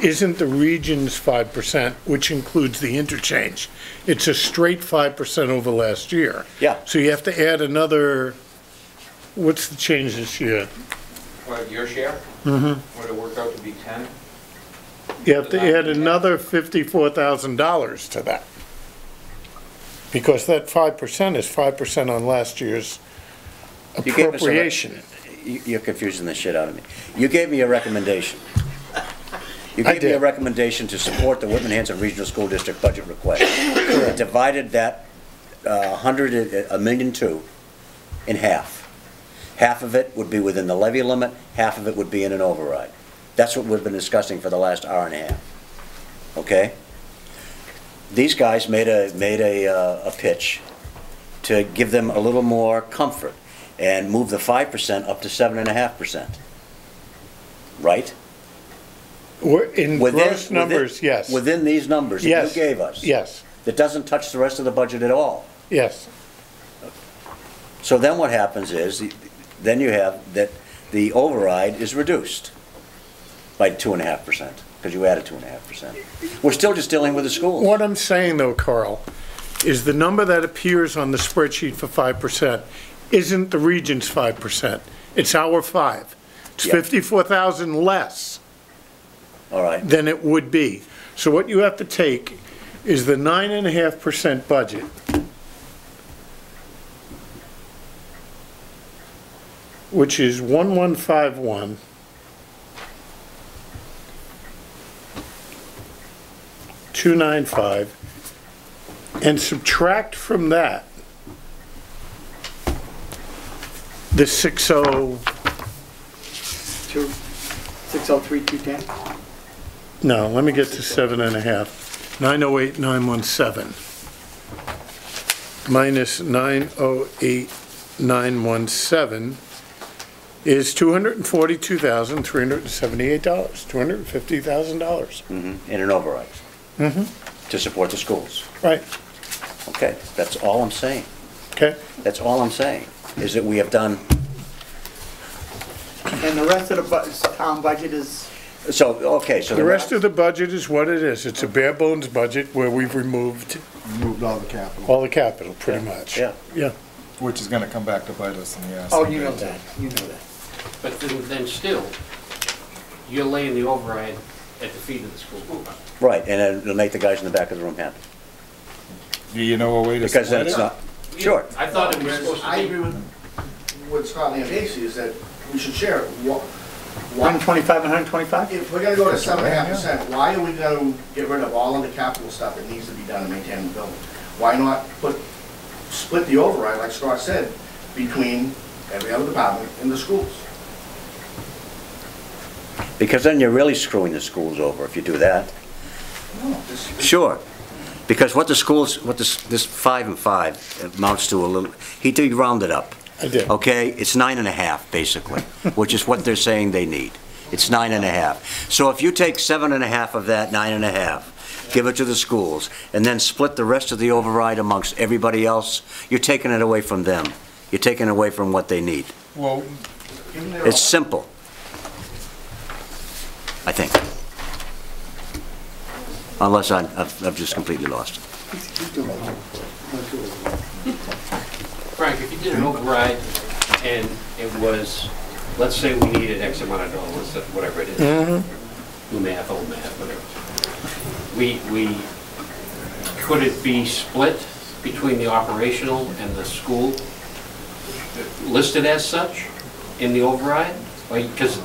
isn't the region's 5%, which includes the interchange. It's a straight 5% over last year. Yeah. So you have to add another, what's the change this year? What, your share? Would it work out to be 10? You have to add another $54,000 to that. Because that 5% is 5% on last year's You gave us a appropriation. You're confusing the shit out of me. You gave me a recommendation. You I gave me a did. recommendation to support the Whitman-Hanson Regional School District budget request. It divided that $1.2 million in half. Half of it would be within the levy limit, half of it would be in an override. That's what we've been discussing for the last hour and a half. Okay? these guys made a pitch to give them a little more comfort and move the 5% up to 7.5%. Right? In gross numbers, yes. Within these numbers that Yes. you gave us. Yes, That doesn't touch the rest of the budget at all. yes. So then what happens is, then you have that the override is reduced by 2.5%, because you added 2.5%. We're still just dealing with the schools. What I'm saying though, Carl, is the number that appears on the spreadsheet for 5% isn't the region's 5%. It's our 5. It's Yeah. 54,000 less All right, than it would be. So what you have to take is the 9.5% budget, which is 1151, $295, and subtract from that the 603, 210? no, let me get to 7.5. 908, 917. Minus 908, 917 is $242,378, $250,000. in an override. To support the schools. Right, Okay, that's all I'm saying. okay? That's all I'm saying, is that we have done, And the rest of the town budget is, so, okay, so The rest of the budget is what it is. It's a bare bones budget where we've removed Moved all the capital, all the capital, pretty much. Yeah. Yeah. which is gonna come back to bite us in the ass. oh, you know that, you know that. But then still, you're laying the override at the feet of the school board. Right, and it'll make the guys in the back of the room happy. Do you know a way to Because then split it's it? not, sure. I thought it was supposed to I be. agree with Scott Lampacey, is that we should share it. 125 and 125? If we're gonna go to 7.5%, why are we gonna get rid of all of the capital stuff that needs to be done to maintain the building? Why not split the override, like Scott said, between every other department in the schools? Because then you're really screwing the schools over if you do that. No, Sure. Because what the schools, what this 5 and 5 amounts to a little, he did round it up. I did. Okay, it's 9.5 basically, which is what they're saying they need. It's 9.5. So if you take 7.5 of that 9.5, give it to the schools, and then split the rest of the override amongst everybody else, you're taking it away from them. You're taking it away from what they need. Well, It's simple, I think. Unless I've just completely lost. Frank, if you did an override and it was, let's say we needed X amount of dollars, whatever it is. New math, old math, whatever. We, could it be split between the operational and the school, listed as such in the override? Because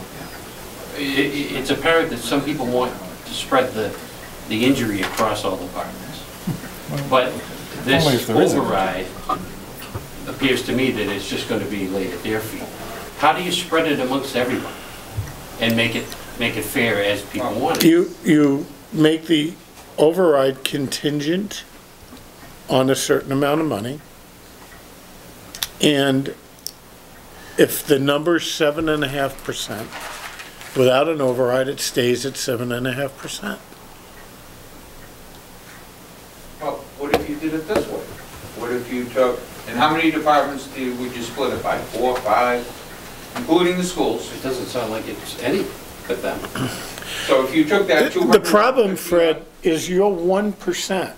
it's apparent that some people want to spread the injury across all departments. But Only if this there is a- override appears to me that it's just going to be laid at their feet. How do you spread it amongst everyone and make it fair as people want it? You make the override contingent on a certain amount of money. And if the number's 7.5%, without an override, it stays at 7.5%. Well, what if you did it this way? What if you took, and how many departments would you split it by? 4, 5, including the schools? It doesn't sound like it's any but them. So if you took that 200... The problem, Fred, is your 1%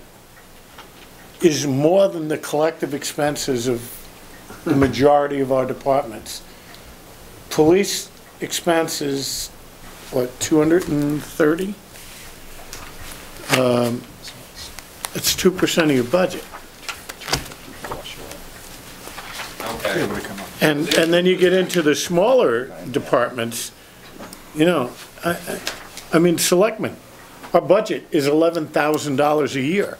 is more than the collective expenses of the majority of our departments. Police expenses, what, 230? It's 2% of your budget. Okay. And then you get into the smaller departments, you know, I mean, selectmen, our budget is $11,000 a year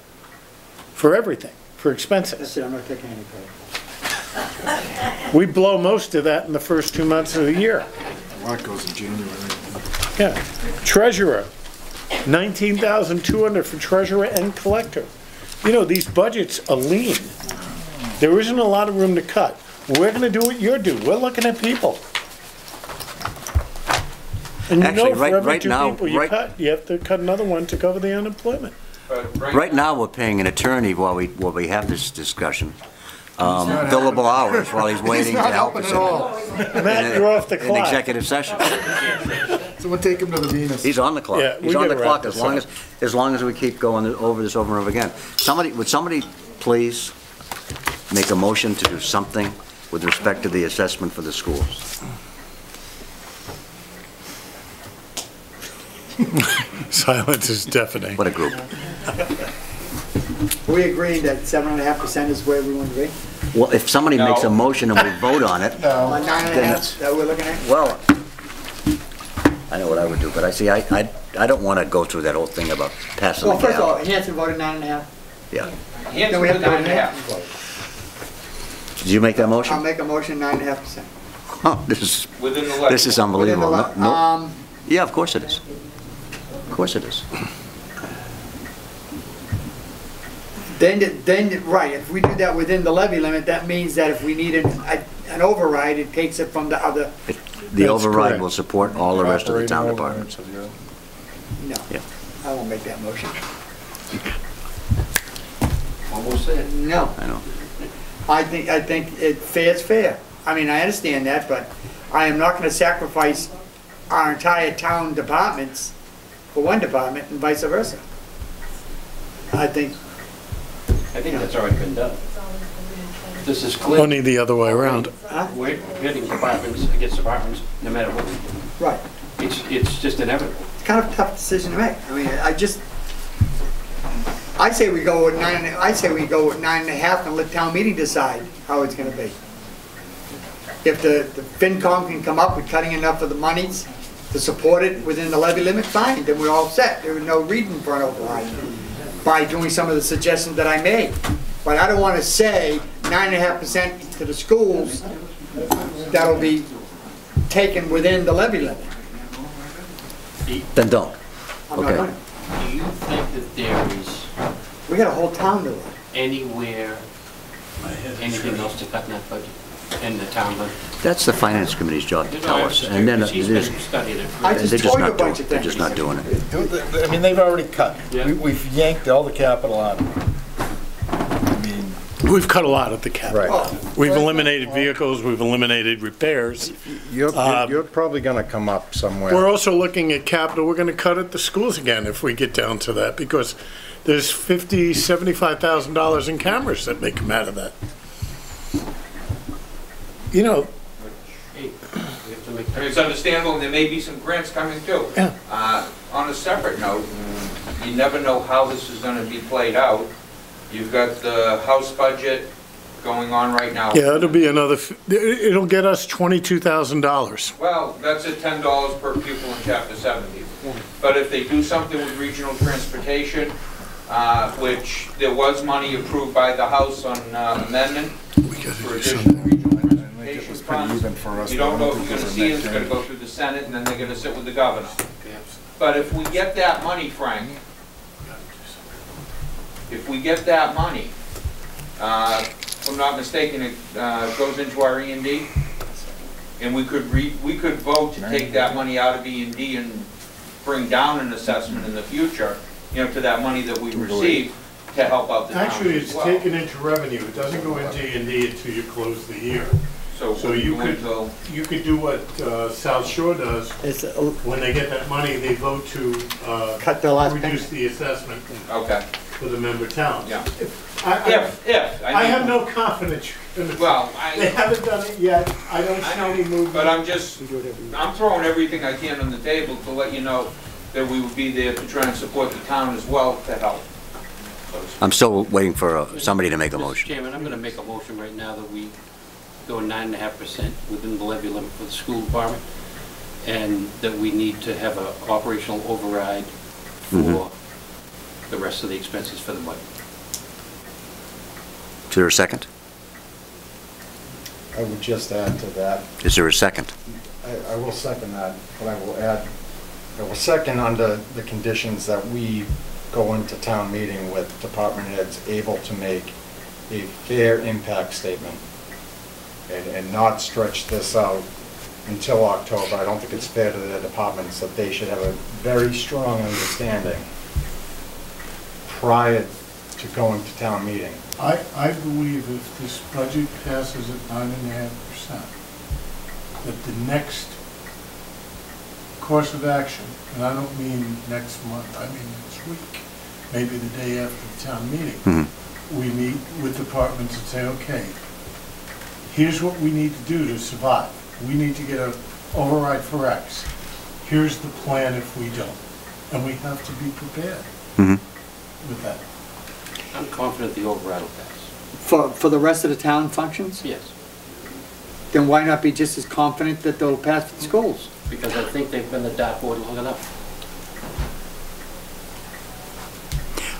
for everything, for expenses. That's it, I'm not taking any credit. We blow most of that in the first 2 months of the year. a lot goes in January. Yeah. Treasurer, $19,200 for treasurer and collector. you know, these budgets are lean. There isn't a lot of room to cut. We're gonna do what you're doing. We're looking at people. And you Actually, know, for every right two now- people you right- cut, you have to cut another one to cover the unemployment. But Right now, we're paying an attorney while we have this discussion, billable hours while he's waiting to help us Matt, you're off the in clock. executive session. Someone take him to the Venus. He's on the clock. Yeah, we He's on the gotta wrap clock this as long as we keep going over this over and over again. Would somebody please make a motion to do something with respect to the assessment for the schools? Silence is deafening. What a group. We agreed that 7.5% is where we want to be? Well, if somebody No. makes a motion and we vote on it, On 9.5, it's- that we're looking at? well, I know what I would do, but I don't want to go through that whole thing about passing the Well, first of all, gavel. Hanson voted 9.5. Yeah. Hanson Then we have was to 9.5. Did you make that I'll motion? make a motion 9.5%. Oh, this is Within the levy. This is unbelievable. Within the No- le- no- Yeah, of course it is. Of course it is. Then, right, if we do that within the levy limit, that means that if we need an override, it takes it from the other, The That's override correct. will support all the rest of the town Operating departments. overrides, no. Yeah. I won't make that motion. Almost there. No. I know. I think fair's fair. I mean, I understand that, but I am not gonna sacrifice our entire town departments for one department and vice versa. I think, I think that's already been done. This is clear. Only the other way around. We're hitting departments against departments, no matter what we do. right, It's just inevitable. it's kind of a tough decision to make. I mean, I say we go with 9.5 and let town meeting decide how it's gonna be. If the FinCom can come up with cutting enough of the monies to support it within the levy limit, fine, then we're all set. There was no reason for an override by doing some of the suggestions that I made. But I don't want to say 9.5% to the schools that'll be taken within the levy limit. Then don't. I'm not Okay. gonna. Do you think that there is We got a whole town to run. anywhere, anything else to cut in that budget, in the town budget? That's the finance committee's job to tell us. And then He's it is- been studying it. I they're just just told you a not doing bunch of it. They're things. just not doing it. I mean, they've already cut. Yeah. We've yanked all the capital out of it. I mean, We've cut a lot at the cap. Right. We've eliminated vehicles, we've eliminated repairs. You're probably gonna come up somewhere. We're also looking at capital, we're gonna cut at the schools again if we get down to that, because there's $75,000 in cameras that may come out of that. You know, Hey, we have to make I mean, it's understandable, and there may be some grants coming too. Yeah. On a separate note, you never know how this is gonna be played out. You've got the House budget going on right now. yeah, it'll be another, it'll get us $22,000. Well, that's at $10 per pupil in Chapter 70. But if they do something with regional transportation, which there was money approved by the House on amendment We gotta for do additional something. regional I think it transportation was pretty funds, even for us. you but I don't know if think you're gonna there's a see it, net it's gonna change. go through the Senate, and then they're gonna sit with the governor. But if we get that money, Frank, if we get that money, if I'm not mistaken, it goes into our E&D, and we could vote to take that money out of E&D and bring down an assessment in the future, you know, to that money that we receive to help out the towns Actually, as it's well. taken into revenue, it doesn't go into E&D until you close the year. So you could do what South Shore does, It's, when they get that money, they vote to cut the last reduce the assessment Okay, for the member towns. yeah. I I have mean, no confidence. well, They I, haven't done it yet, I don't see any movement. but I'm throwing everything I can on the table to let you know that we would be there to try and support the town as well to help. I'm still waiting for somebody to make a Mr. motion. Chairman, I'm going to make a motion right now that we go 9.5% within the levy limit for the school department, and that we need to have an operational override for the rest of the expenses for the budget. Is there a second? I would just add to that, Is there a second? I will second that, but I will add, I will second under the conditions that we go into town meeting with department heads able to make a fair impact statement and not stretch this out until October. I don't think it's fair to their departments that they should have a very strong understanding prior to going to town meeting. I believe if this budget passes at 9.5%, that the next course of action, and I don't mean next month, I mean next week, maybe the day after the town meeting, we meet with departments and say, okay, here's what we need to do to survive. We need to get an override for X. Here's the plan if we don't. And we have to be prepared with that. I'm confident the override will pass. For the rest of the town functions? Yes, Then why not be just as confident that they'll pass for the schools? because I think they've been the dartboard long enough.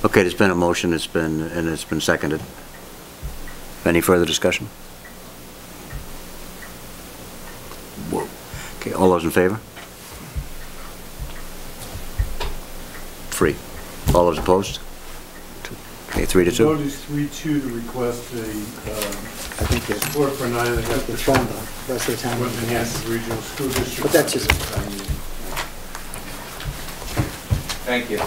Okay, there's been a motion, it's been seconded. Any further discussion? Whoa. Okay, all those in favor? 3. All those opposed? 2. Okay, 3 to 2. The vote is 3-2 to request a I think it's support for 9.5%. the phone, the rest of the town. Whitman Yes. Regional School District. But that's just- Thank you.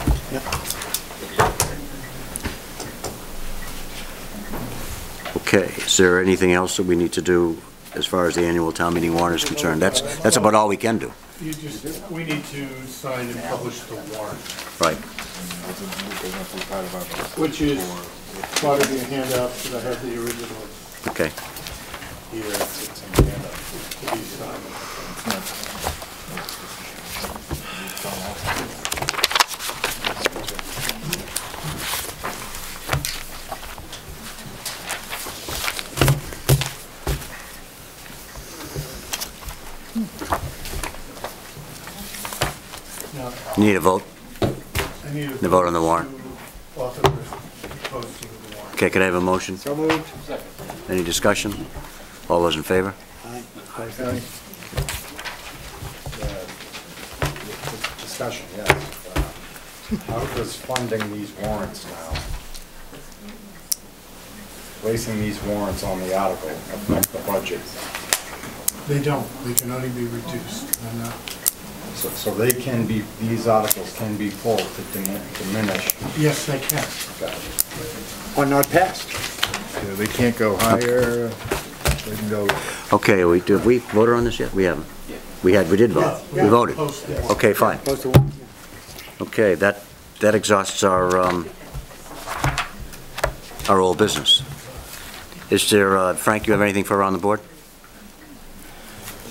Okay, is there anything else that we need to do as far as the annual town meeting warrant is concerned? That's about all we can do. We need to sign and publish the warrant, Right. which is part of your handout, that I have the original Okay. here. It's in the handout to be signed. Now, Need a vote? I need The vote on the warrant. to authorize posting of the warrant. Okay, can I have a motion? So moved. Any discussion? All those in favor? Discussion, yes. How does funding these warrants now, placing these warrants on the article affect the budget? They don't, they can only be reduced. They're not. So they can be, these articles can be pulled to diminish. Yes, they can. Or not passed? They can't go higher, they can go... Okay, have we voted on this yet? We haven't. We did vote. We voted. Post it. Okay, fine. Post the warrant. Okay, that exhausts our old business. Is there, Frank, you have anything for on the board?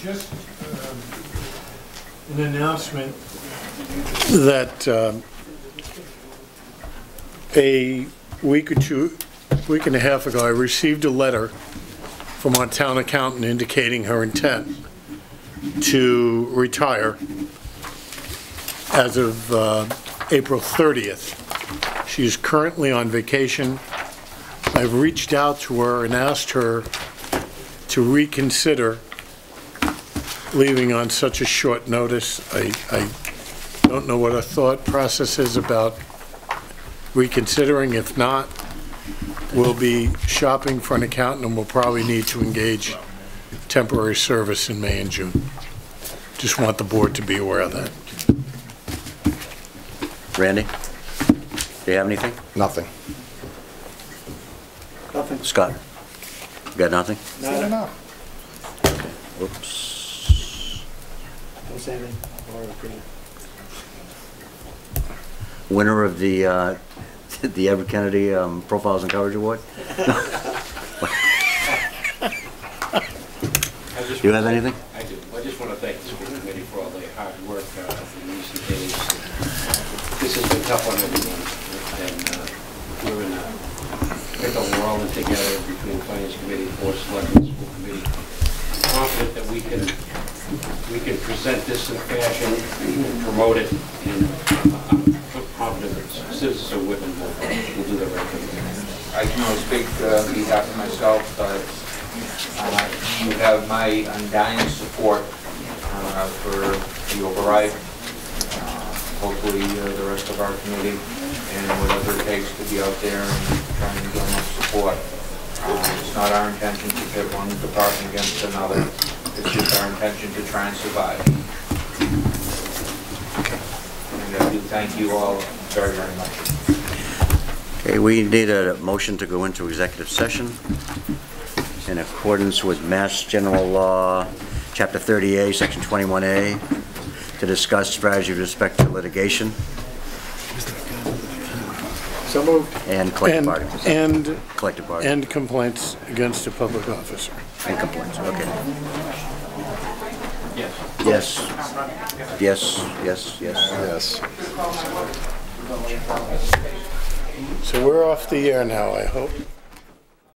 Just an announcement that a week and a half ago, I received a letter from our town accountant indicating her intent to retire as of April 30th. She is currently on vacation. I've reached out to her and asked her to reconsider leaving on such a short notice. I don't know what her thought process is about reconsidering. If not, we'll be shopping for an accountant and we'll probably need to engage temporary service in May and June. Just want the board to be aware of that. Randy? Do you have anything? Nothing. Nothing. Scott? You got nothing? Not enough. Whoops. Don't say anything. Winner of the Edward Kennedy Profiles and Courage Award? You have anything? I do. I just want to thank the school committee for all their hard work in recent days. This has been tough on everyone, and we're in a pickle. We're all in together between the finance committee, board of selectmen, school committee. I'm confident that we can present this in a fashion and promote it, and I'm confident that citizens of Whitman will do the right thing. I can only speak on behalf of myself, but you have my undying support for the override. Hopefully the rest of our committee and whatever it takes to be out there and trying to get enough support. It's not our intention to pit one department against another. It's just our intention to try and survive. And I do thank you all very, very much. Okay, we need a motion to go into executive session in accordance with Mass General Law, Chapter 30A, Section 21A, to discuss strategy with respect to litigation So moved. and collective bargaining. And Collective bargaining complaints against a public officer. and complaints, okay. Yes. Yes, yes, yes, yes. Yes. So we're off the air now, I hope.